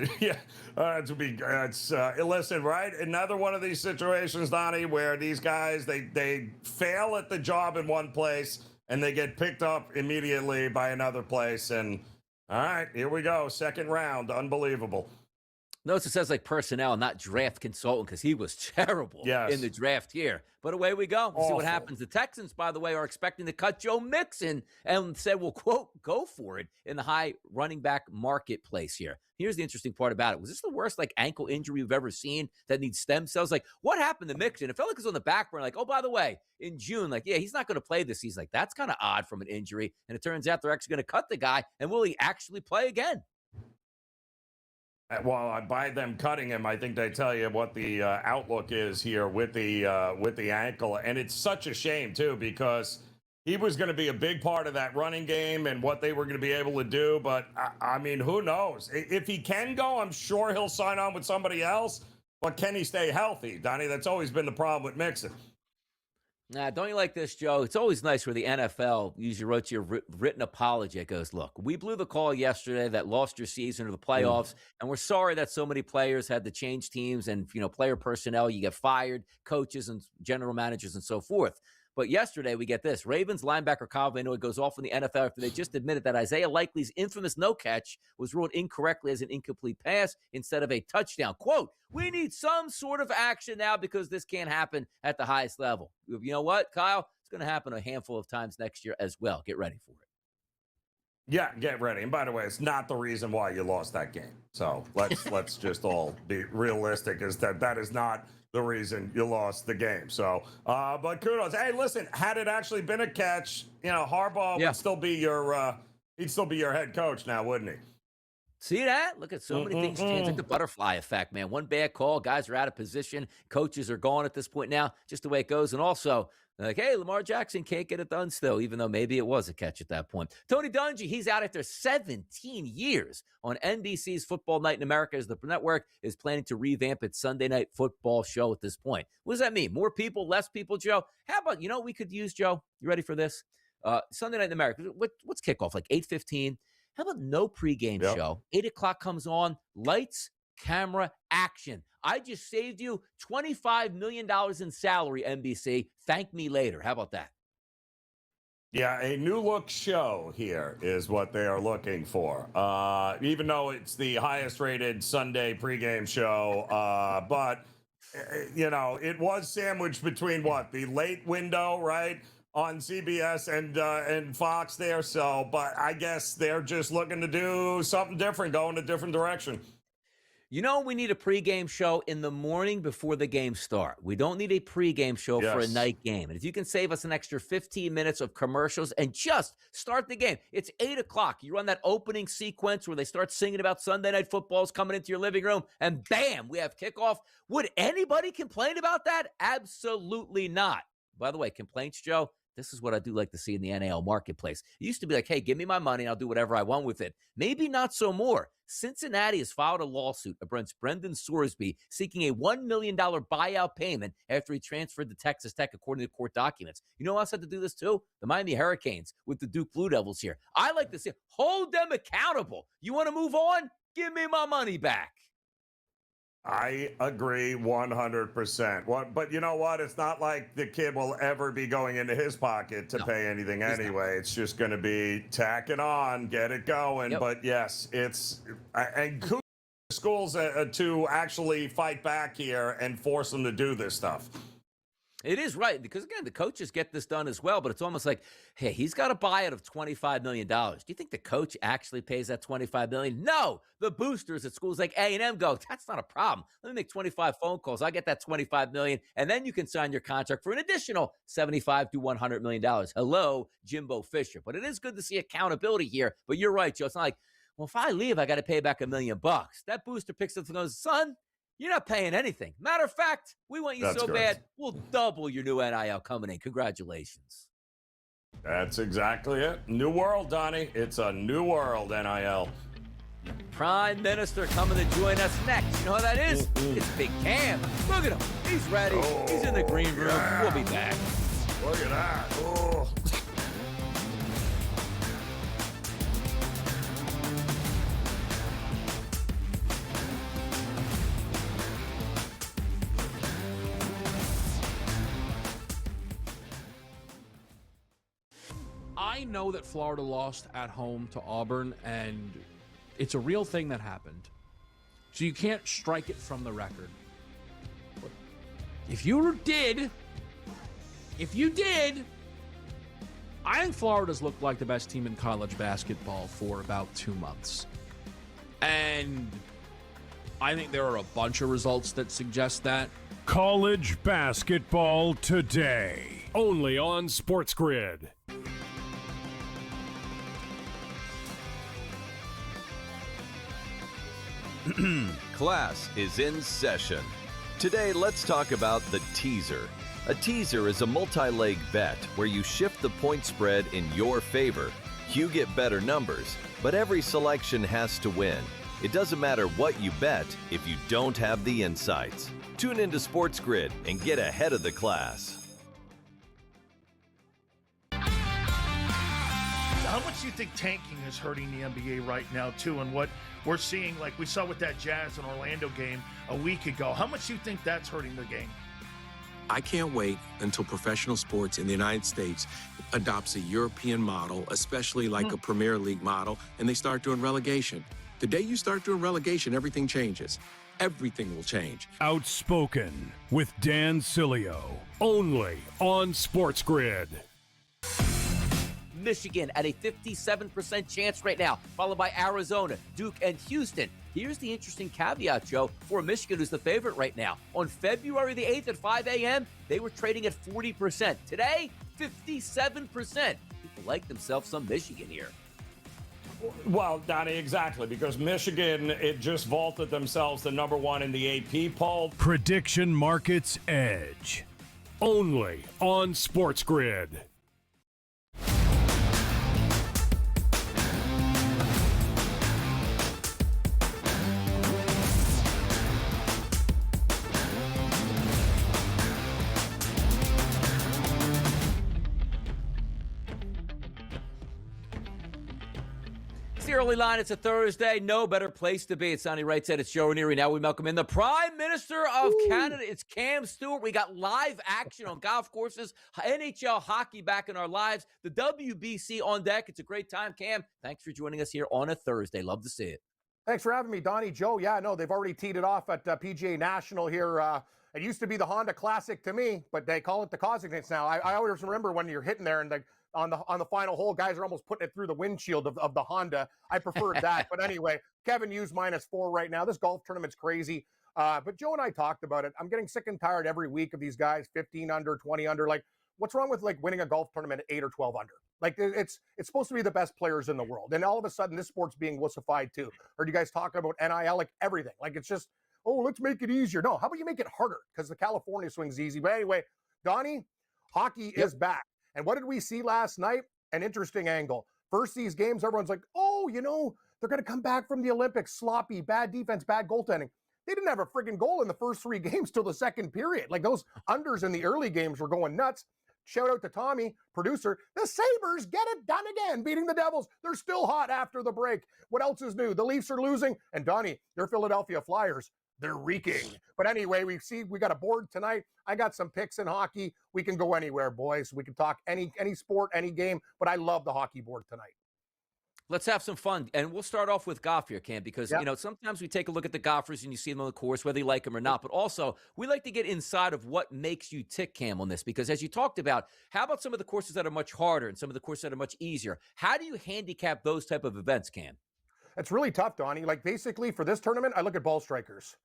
listen, right? Another one of these situations, Donnie, where these guys, they fail at the job in one place and they get picked up immediately by another place. And all right, here we go. Second round. Unbelievable. Notice it says like personnel, not draft consultant, because he was terrible in the draft here. But away we go. We'll see what happens. The Texans, by the way, are expecting to cut Joe Mixon and said, well, quote, go for it in the high running back marketplace here. Here's the interesting part about it. Was this the worst ankle injury we've ever seen that needs stem cells? What happened to Mixon? It felt like it was on the back burner. Oh, by the way, in June, he's not going to play this season. That's kind of odd from an injury. And it turns out they're actually going to cut the guy. And will he actually play again? Well, by them cutting him, I think they tell you what the outlook is here with the ankle, and it's such a shame too because he was going to be a big part of that running game and what they were going to be able to do. But I mean, who knows? If he can go, I'm sure he'll sign on with somebody else. But can he stay healthy, Donnie? That's always been the problem with Mixon. Nah, don't you like this, Joe? It's always nice where the NFL usually wrote you a written apology. It goes, look, we blew the call yesterday that lost your season or the playoffs, and we're sorry that so many players had to change teams and, player personnel. You get fired, coaches and general managers and so forth. But yesterday, we get this. Ravens linebacker Kyle Van Noy goes off in the NFL after they just admitted that Isaiah Likely's infamous no catch was ruled incorrectly as an incomplete pass instead of a touchdown. Quote, we need some sort of action now because this can't happen at the highest level. You know what, Kyle? It's going to happen a handful of times next year as well. Get ready for it. Yeah, get ready. And by the way, it's not the reason why you lost that game. So let's just all be realistic is that is not the reason you lost the game. So, but kudos. Hey, listen, had it actually been a catch, Harbaugh would still be he'd still be your head coach now, wouldn't he? See that? Look at so many things change. Like the butterfly effect, man. One bad call, guys are out of position. Coaches are gone at this point now, just the way it goes. And also, Like, hey, Lamar Jackson can't get it done still, even though maybe it was a catch at that point. Tony Dungy, he's out after 17 years on NBC's Football Night in America as the network is planning to revamp its Sunday Night Football show at this point. What does that mean? More people, less people, Joe? How about, you know what we could use, Joe? You ready for this? Sunday Night in America. What's kickoff? Like 8:15? How about no pregame show? 8 o'clock comes on, lights, camera, action. I just saved you $25 million in salary, NBC. Thank me later. How about that? Yeah, a new look show here is what they are looking for. Even though it's the highest rated Sunday pregame show, but you know, it was sandwiched between what, the late window, right, on CBS and Fox there. So, but I guess they're just looking to do something different, go in a different direction. You know, we need a pregame show in the morning before the game start. We don't need a pregame show for a night game. And if you can save us an extra 15 minutes of commercials and just start the game, it's 8 o'clock. You run that opening sequence where they start singing about Sunday Night Football's coming into your living room, and bam, we have kickoff. Would anybody complain about that? Absolutely not. By the way, complaints, Joe? This is what I do like to see in the NAL marketplace. It used to be like, hey, give me my money and I'll do whatever I want with it. Maybe not so more. Cincinnati has filed a lawsuit against Brendan Sorsby seeking a $1 million buyout payment after he transferred to Texas Tech, according to court documents. You know who else had to do this too? The Miami Hurricanes with the Duke Blue Devils here. I like to see, hold them accountable. You want to move on? Give me my money back. I agree 100%. But you know what? It's not like the kid will ever be going into his pocket to pay anything anyway. It's just going to be tack it on, get it going. Yep. But yes, it's and kudos to schools to actually fight back here and force them to do this stuff. It is right, because, again, the coaches get this done as well, but it's almost like, hey, he's got a buyout of $25 million. Do you think the coach actually pays that $25 million? No. The boosters at schools like A&M go, that's not a problem. Let me make 25 phone calls. I get that $25 million, and then you can sign your contract for an additional $75 to $100 million. Hello, Jimbo Fisher. But it is good to see accountability here. But you're right, Joe. It's not like, well, if I leave, I got to pay back $1 million. That booster picks up and goes, son, you're not paying anything. Matter of fact, we want you That's so correct. bad, we'll double your new NIL coming in. Congratulations. That's exactly it. New world, Donnie. It's a new world, NIL. Prime Minister coming to join us next. You know who that is? It's Big Cam. Look at him. He's ready. He's in the green room. Yeah. We'll be back. Look at that. Oh. I know that Florida lost at home to Auburn, and it's a real thing that happened. So you can't strike it from the record. But if you did, I think Florida's looked like the best team in college basketball for about 2 months. And I think there are a bunch of results that suggest that. College basketball today, only on SportsGrid. Class is in session. Today, let's talk about the teaser. A teaser is a multi-leg bet where you shift the point spread in your favor. You get better numbers, but every selection has to win. It doesn't matter what you bet if you don't have the insights. Tune into SportsGrid and get ahead of the class. How much do you think tanking is hurting the NBA right now, too? And what we're seeing, like we saw with that Jazz and Orlando game a week ago, how much do you think that's hurting the game? I can't wait until professional sports in the United States adopts a European model, especially like a Premier League model, and they start doing relegation. The day you start doing relegation, everything changes. Everything will change. Outspoken with Dan Cilio, only on SportsGrid. Michigan at a 57% chance right now, followed by Arizona, Duke, and Houston. Here's the interesting caveat, Joe, for Michigan, who's the favorite right now. On February the 8th at 5 a.m., they were trading at 40%. Today, 57%. People like themselves some Michigan here. Well, Donnie, exactly, because Michigan, it just vaulted themselves to number one in the AP poll. Prediction Markets Edge. only on SportsGrid. The early line. It's a Thursday. No better place to be. It's Sonny Right Said. It's Joe Ranieri. Now we welcome in the Prime Minister of Canada. It's Cam Stewart. We got live action on golf courses, NHL hockey back in our lives, the WBC on deck. It's a great time. Cam, thanks for joining us here on a Thursday. Love to see it. Thanks for having me, Donnie. Joe, yeah, no, they've already teed it off at PGA National here. It used to be the Honda Classic to me, but they call it the Cosignates now. I always remember when you're hitting there and on the final hole, guys are almost putting it through the windshield of the Honda. I preferred that. But anyway, Kevin Hughes -4 right now. This golf tournament's crazy. But Joe and I talked about it. I'm getting sick and tired every week of these guys, 15 under, 20 under. Like, what's wrong with winning a golf tournament at 8 or 12 under? Like, it's supposed to be the best players in the world. And all of a sudden, this sport's being wussified too. Heard you guys talking about NIL, like everything. Like, it's just, oh, let's make it easier. No, how about you make it harder? Because the California swing's easy. But anyway, Donnie, hockey is back. And what did we see last night? An interesting angle. First, these games, everyone's like, oh, they're going to come back from the Olympics. Sloppy, bad defense, bad goaltending. They didn't have a friggin' goal in the first 3 games till the second period. Like, those unders in the early games were going nuts. Shout out to Tommy, producer. The Sabres get it done again, beating the Devils. They're still hot after the break. What else is new? The Leafs are losing. And Donnie, your Philadelphia Flyers, they're reeking. But anyway, we got a board tonight. I got some picks in hockey. We can go anywhere, boys. We can talk any sport, any game, but I love the hockey board tonight. Let's have some fun. And we'll start off with golf here, Cam, because, sometimes we take a look at the golfers and you see them on the course, whether you like them or not. But also, we like to get inside of what makes you tick, Cam, on this. Because as you talked about, how about some of the courses that are much harder and some of the courses that are much easier? How do you handicap those type of events, Cam? It's really tough, Donnie. Like, basically, for this tournament, I look at ball strikers.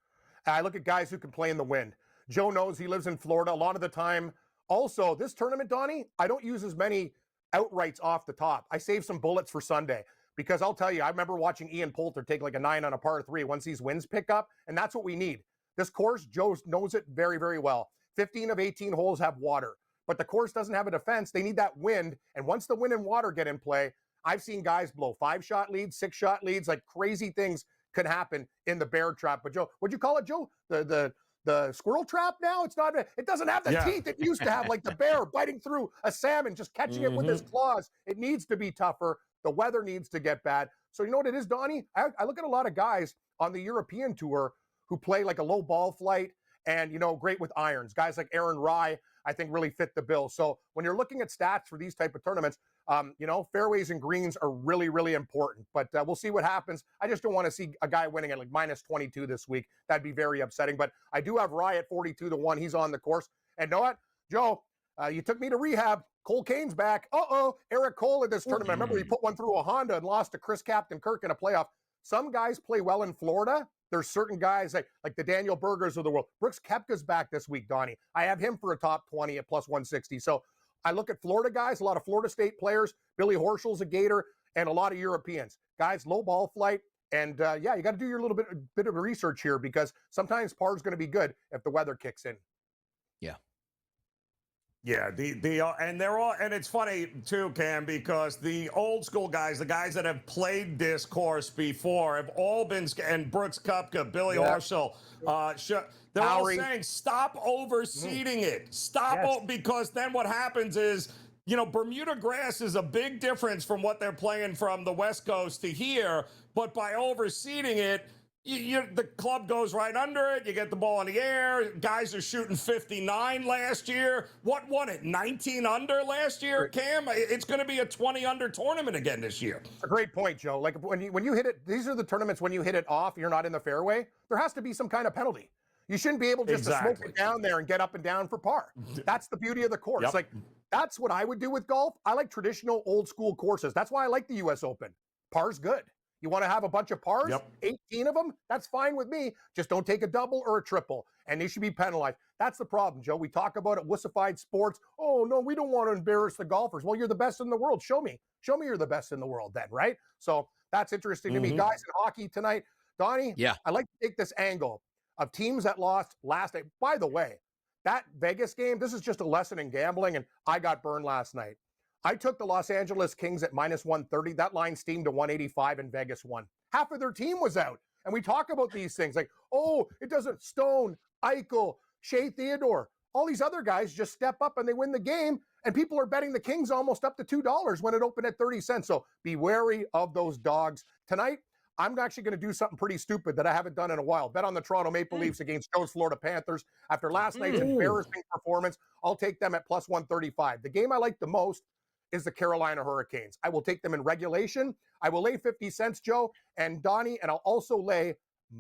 I look at guys who can play in the wind. Joe knows he lives in Florida a lot of the time. Also, this tournament, Donnie, I don't use as many outrights off the top. I save some bullets for Sunday. Because I'll tell you, I remember watching Ian Poulter take like a 9 on a par 3 once these winds pick up, and that's what we need. This course, Joe knows it very, very well. 15 of 18 holes have water, but the course doesn't have a defense. They need that wind, and once the wind and water get in play, I've seen guys blow 5-shot leads, 6-shot leads, like crazy things can happen in the bear trap. But Joe, what'd you call it, Joe? The squirrel trap now? It's not, it doesn't have the teeth it used to have, like the bear biting through a salmon, just catching it with his claws. It needs to be tougher. The weather needs to get bad. So you know what it is, Donnie? I look at a lot of guys on the European tour who play like a low ball flight and, great with irons. Guys like Aaron Rye, I think, really fit the bill. So when you're looking at stats for these type of tournaments, fairways and greens are really, really important. But we'll see what happens. I just don't want to see a guy winning at like -22 this week. That'd be very upsetting. But I do have Rye at 42-1. He's on the course. And you know what, Joe? You took me to rehab. Cole Kane's back. Eric Cole in this tournament. Remember, he put one through a Honda and lost to Chris Captain Kirk in a playoff. Some guys play well in Florida. There's certain guys like the Daniel Bergers of the world. Brooks Koepka's back this week, Donnie. I have him for a top 20 at +160. So I look at Florida guys, a lot of Florida State players. Billy Horschel's a Gator, and a lot of Europeans. Guys, low ball flight. And, you got to do your little bit of research here because sometimes par's going to be good if the weather kicks in. Yeah. Yeah, and they're all, and it's funny too, Cam, because the old school guys, the guys that have played this course before, have all been, and Brooks Koepka, Billy Horschel, they're all saying stop overseeding it, because then what happens is, Bermuda grass is a big difference from what they're playing from the West Coast to here, but by overseeding it, the club goes right under it. You get the ball in the air. Guys are shooting 59 last year. What won it? 19 under last year, Cam? It's going to be a 20 under tournament again this year. A great point, Joe. Like when you hit it, these are the tournaments when you hit it off, you're not in the fairway. There has to be some kind of penalty. You shouldn't be able just to smoke it down there and get up and down for par. That's the beauty of the course. Like, that's what I would do with golf. I like traditional old school courses. That's why I like the U.S. Open. Par's good. You want to have a bunch of pars, 18 of them, that's fine with me. Just don't take a double or a triple, and they should be penalized. That's the problem, Joe. We talk about it, wussified sports. Oh, no, we don't want to embarrass the golfers. Well, you're the best in the world. Show me. Show me you're the best in the world then, right? So that's interesting to me. Guys in hockey tonight, Donnie, I like to take this angle of teams that lost last night. By the way, that Vegas game, this is just a lesson in gambling, and I got burned last night. I took the Los Angeles Kings at minus 130. That line steamed to 185 and Vegas won. Half of their team was out. And we talk about these things like, oh, it doesn't Stone, Eichel, Shea Theodore. All these other guys just step up and they win the game. And people are betting the Kings almost up to $2 when it opened at 30 cents. So be wary of those dogs. Tonight, I'm actually going to do something pretty stupid that I haven't done in a while. Bet on the Toronto Maple Leafs against Joe's Florida Panthers. After last night's embarrassing performance, I'll take them at plus 135. The game I like the most is the Carolina Hurricanes. I will take them in regulation. I will lay 50 cents, Joe and Donnie, and I'll also lay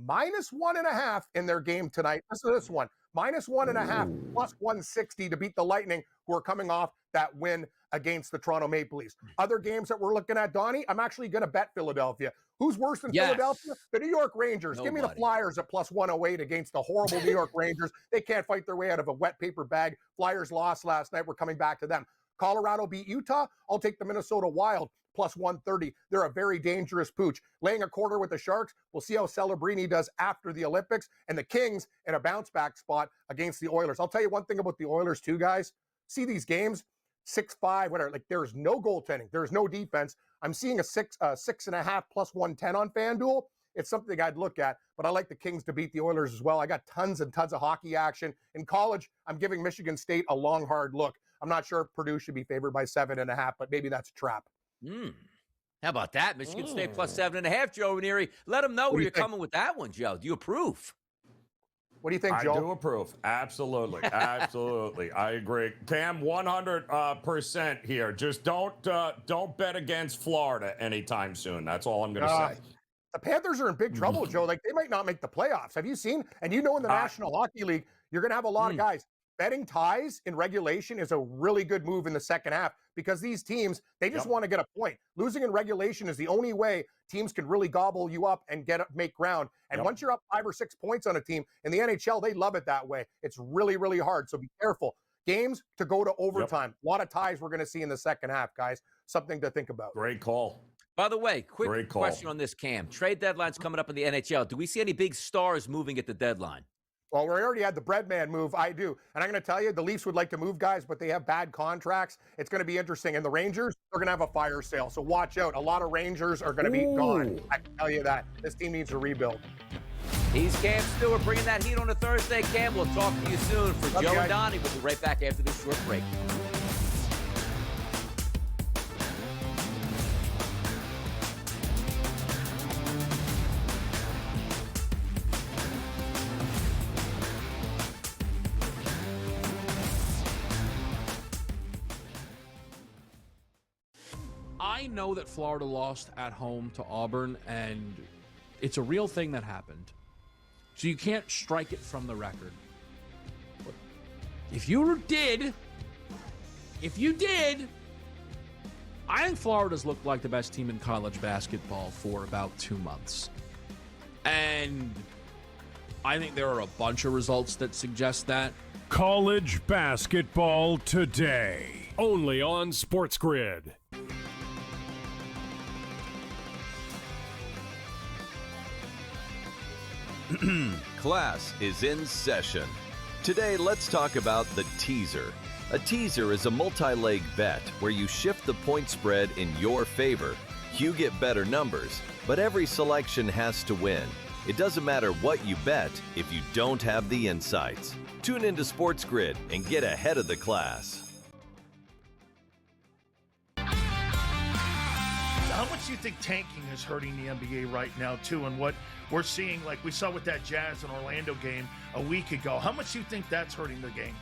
minus 1.5 in their game tonight. Listen to this one. Minus 1.5, plus 160 to beat the Lightning, who are coming off that win against the Toronto Maple Leafs. Other games that we're looking at, Donnie, I'm actually going to bet Philadelphia. Who's worse than Philadelphia? The New York Rangers. Give me the Flyers at plus 108 against the horrible New York Rangers. They can't fight their way out of a wet paper bag. Flyers lost last night. We're coming back to them. Colorado beat Utah. I'll take the Minnesota Wild plus 130. They're a very dangerous pooch. Laying a quarter with the Sharks. We'll see how Celebrini does after the Olympics. And the Kings in a bounce back spot against the Oilers. I'll tell you one thing about the Oilers too, guys. See these games, 6-5, whatever. Like there's no goaltending. There's no defense. I'm seeing a 6.5 plus 110 on FanDuel. It's something I'd look at, but I like the Kings to beat the Oilers as well. I got tons and tons of hockey action. In college, I'm giving Michigan State a long, hard look. I'm not sure if Purdue should be favored by 7.5, but maybe that's a trap. How about that? Michigan State plus 7.5, Joe Ranieri. Let them know where you're coming with that one, Joe. Do you approve? What do you think, Joe? I do approve. Absolutely. Absolutely. I agree. Cam, 100% here. Just don't bet against Florida anytime soon. That's all I'm going to say. The Panthers are in big trouble, Joe. Like, they might not make the playoffs. Have you seen? And in the National Hockey League, you're going to have a lot of guys. Betting ties in regulation is a really good move in the second half because these teams, they just want to get a point. Losing in regulation is the only way teams can really gobble you up and make ground. And once you're up 5 or 6 points on a team, in the NHL, they love it that way. It's really, really hard. So be careful. Games to go to overtime. A lot of ties we're going to see in the second half, guys. Something to think about. Great call. By the way, quick question on this, Cam. Trade deadline's coming up in the NHL. Do we see any big stars moving at the deadline? Well, we already had the Breadman move. I do. And I'm going to tell you, the Leafs would like to move guys, but they have bad contracts. It's going to be interesting. And the Rangers, they're going to have a fire sale. So watch out. A lot of Rangers are going to be gone. I can tell you that. This team needs a rebuild. He's Cam Stewart bringing that heat on a Thursday. Cam, we'll talk to you soon. For Joe and Donnie, we'll be right back after this short break. I know that Florida lost at home to Auburn, and it's a real thing that happened. So you can't strike it from the record. But if you did, I think Florida's looked like the best team in college basketball for about 2 months. And I think there are a bunch of results that suggest that. College basketball today, only on SportsGrid. Class is in session. Today, let's talk about the teaser. A teaser is a multi-leg bet where you shift the point spread in your favor. You get better numbers, but every selection has to win. It doesn't matter what you bet if you don't have the insights. Tune into SportsGrid and get ahead of the class. How much do you think tanking is hurting the NBA right now, too? And what we're seeing, like we saw with that Jazz and Orlando game a week ago, how much do you think that's hurting the game?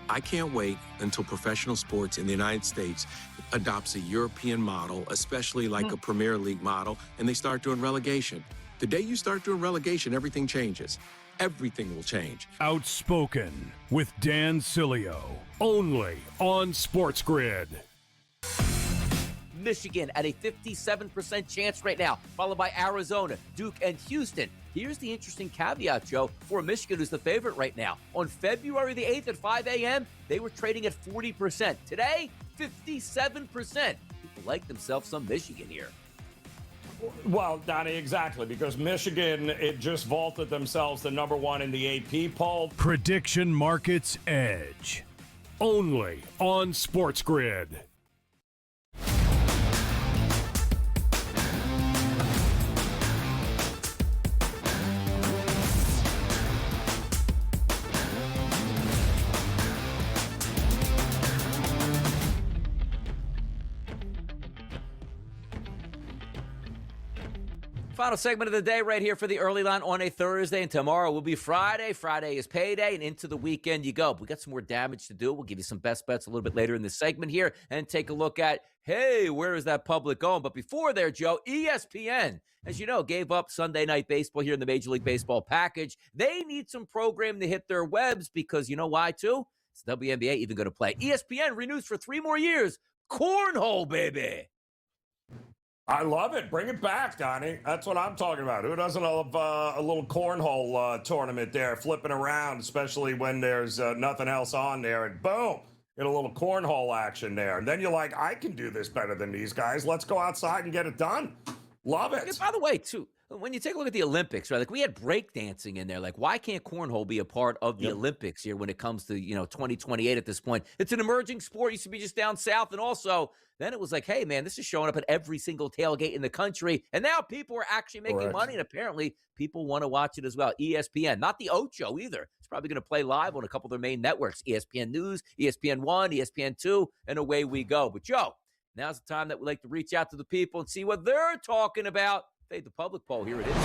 I can't wait until professional sports in the United States adopts a European model, especially like a Premier League model, and they start doing relegation. The day you start doing relegation, everything changes. Everything will change. Outspoken with Dan Cilio, only on SportsGrid. Michigan at a 57% chance right now, followed by Arizona, Duke, and Houston. Here's the interesting caveat, Joe, for Michigan, who's the favorite right now. On February the 8th at 5 a.m., they were trading at 40%. Today, 57%. People like themselves some Michigan here. Well, Donnie, exactly, because Michigan, it just vaulted themselves to number 1 in the AP poll. Prediction Markets Edge. Only on SportsGrid. Final segment of the day right here for the early line on a Thursday, and tomorrow will be Friday. Friday is payday, and into the weekend you go. We got some more damage to do. We'll give you some best bets a little bit later in this segment here and take a look at, hey, where is that public going? But before there, Joe, ESPN, as you know, gave up Sunday Night Baseball here in the Major League Baseball package. They need some program to hit their webs because you know why, too? It's the WNBA even going to play. ESPN renews for 3 more years. Cornhole, baby. I love it. Bring it back, Donnie. That's what I'm talking about. Who doesn't love a little cornhole tournament there, flipping around, especially when there's nothing else on there, and boom, get a little cornhole action there. And then you're like, I can do this better than these guys. Let's go outside and get it done. Love it. Yeah, by the way, too, when you take a look at the Olympics, right? Like we had breakdancing in there. Like, why can't cornhole be a part of the Olympics here when it comes to 2028 at this point? It's an emerging sport. It used to be just down south, and also then it was like, hey man, this is showing up at every single tailgate in the country, and now people are actually making money, and apparently people want to watch it as well. ESPN, not the Ocho either. It's probably going to play live on a couple of their main networks: ESPN News, ESPN 1, ESPN 2, and away we go. But Joe, now's the time that we like to reach out to the people and see what they're talking about. Fade the public poll. Here it is.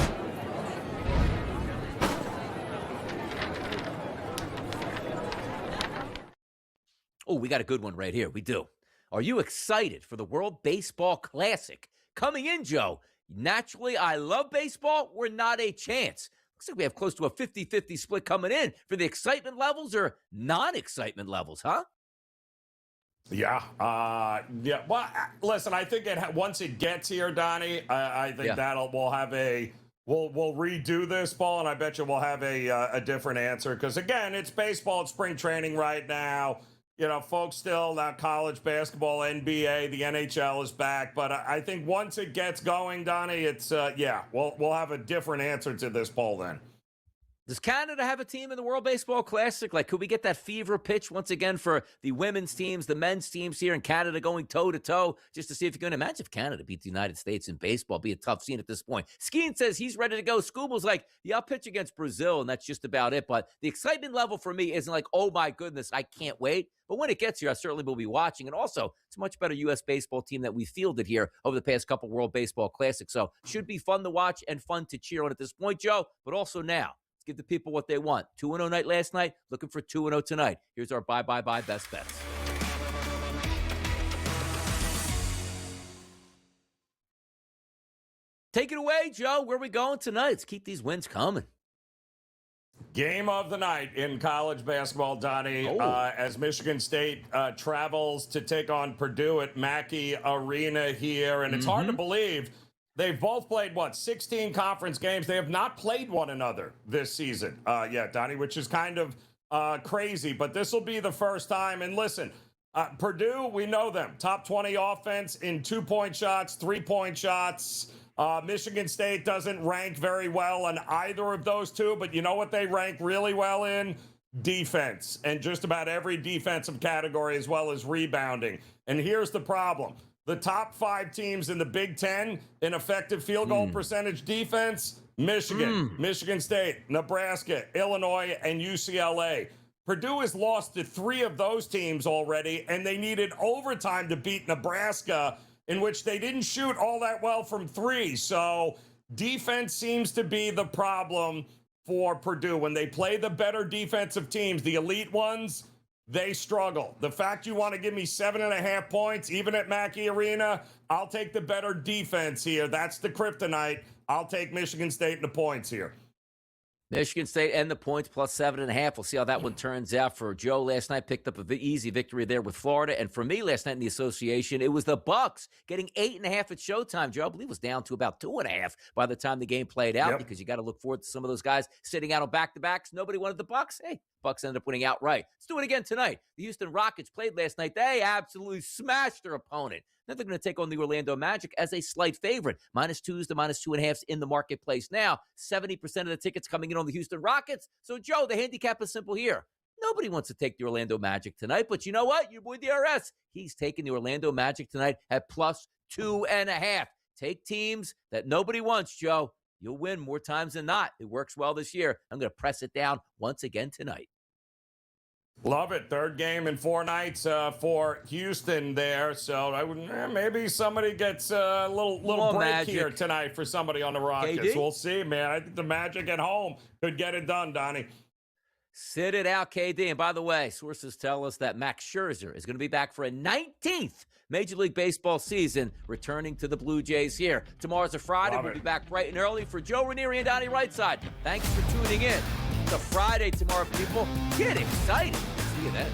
Oh, we got a good one right here. We do. Are you excited for the World Baseball Classic coming in, Joe? Naturally, I love baseball. We're not a chance. Looks like we have close to a 50-50 split coming in for the excitement levels or non-excitement levels, huh? Yeah. Well, listen, I think once it gets here, Donnie, I think we'll redo this, Paul, and I bet you we'll have a different answer. Because again, it's baseball, it's spring training right now. Folks still now college basketball, NBA, the NHL is back. But I think once it gets going, Donnie, it's we'll have a different answer to this poll then. Does Canada have a team in the World Baseball Classic? Like, could we get that fever pitch once again for the women's teams, the men's teams here in Canada going toe-to-toe, just to see if you can imagine if Canada beat the United States in baseball? Be a tough scene at this point. Skeen says he's ready to go. Scooble's like, yeah, I'll pitch against Brazil, and that's just about it. But the excitement level for me isn't like, oh, my goodness, I can't wait. But when it gets here, I certainly will be watching. And also, it's a much better U.S. baseball team that we fielded here over the past couple World Baseball Classics. So should be fun to watch and fun to cheer on at this point, Joe, but also now. Give the people what they want. 2-0 night last night, looking for 2-0 tonight. Here's our buy best bets. Take it away, Joe. Where are we going tonight? Let's keep these wins coming. Game of the night in college basketball, Donnie, as Michigan State travels to take on Purdue at Mackey Arena here. And it's hard to believe. They've both played, 16 conference games. They have not played one another this season yet, Donnie, which is kind of crazy. But this will be the first time. And listen, Purdue, we know them. Top 20 offense in 2-point shots, 3-point shots. Michigan State doesn't rank very well on either of those two. But you know what they rank really well in? Defense. And just about every defensive category as well as rebounding. And here's the problem. The top 5 teams in the Big Ten in effective field goal percentage defense, Michigan, Michigan State, Nebraska, Illinois, and UCLA. Purdue has lost to 3 of those teams already, and they needed overtime to beat Nebraska, in which they didn't shoot all that well from 3. So defense seems to be the problem for Purdue. When they play the better defensive teams, the elite ones, they struggle. The fact you want to give me 7.5 points, even at Mackey Arena, I'll take the better defense here. That's the kryptonite. I'll take Michigan State and the points here. Michigan State and the points plus 7.5. We'll see how that one turns out for Joe. Last night picked up an easy victory there with Florida. And for me last night in the association, it was the Bucks getting 8.5 at Showtime. Joe, I believe, was down to about 2.5 by the time the game played out because you got to look forward to some of those guys sitting out on back-to-backs. Nobody wanted the Bucks. Hey, Bucks ended up winning outright. Let's do it again tonight. The Houston Rockets played last night. They absolutely smashed their opponent. Then they're going to take on the Orlando Magic as a slight favorite. -2s to -2.5s in the marketplace now. 70% of the tickets coming in on the Houston Rockets. So, Joe, the handicap is simple here. Nobody wants to take the Orlando Magic tonight, but you know what? Your boy DRS, he's taking the Orlando Magic tonight at +2.5. Take teams that nobody wants, Joe. You'll win more times than not. It works well this year. I'm going to press it down once again tonight. Love it. Third game in 4 nights for Houston there. So I would maybe somebody gets a little break Magic here tonight for somebody on the Rockets. KD? We'll see, man. I think the Magic at home could get it done, Donnie. Sit it out, KD. And by the way, sources tell us that Max Scherzer is going to be back for a 19th Major League Baseball season, returning to the Blue Jays here. Tomorrow's a Friday. We'll be back bright and early. For Joe Ranieri and Donnie Rightside, thanks for tuning in. It's a Friday tomorrow, people. Get excited. See you then.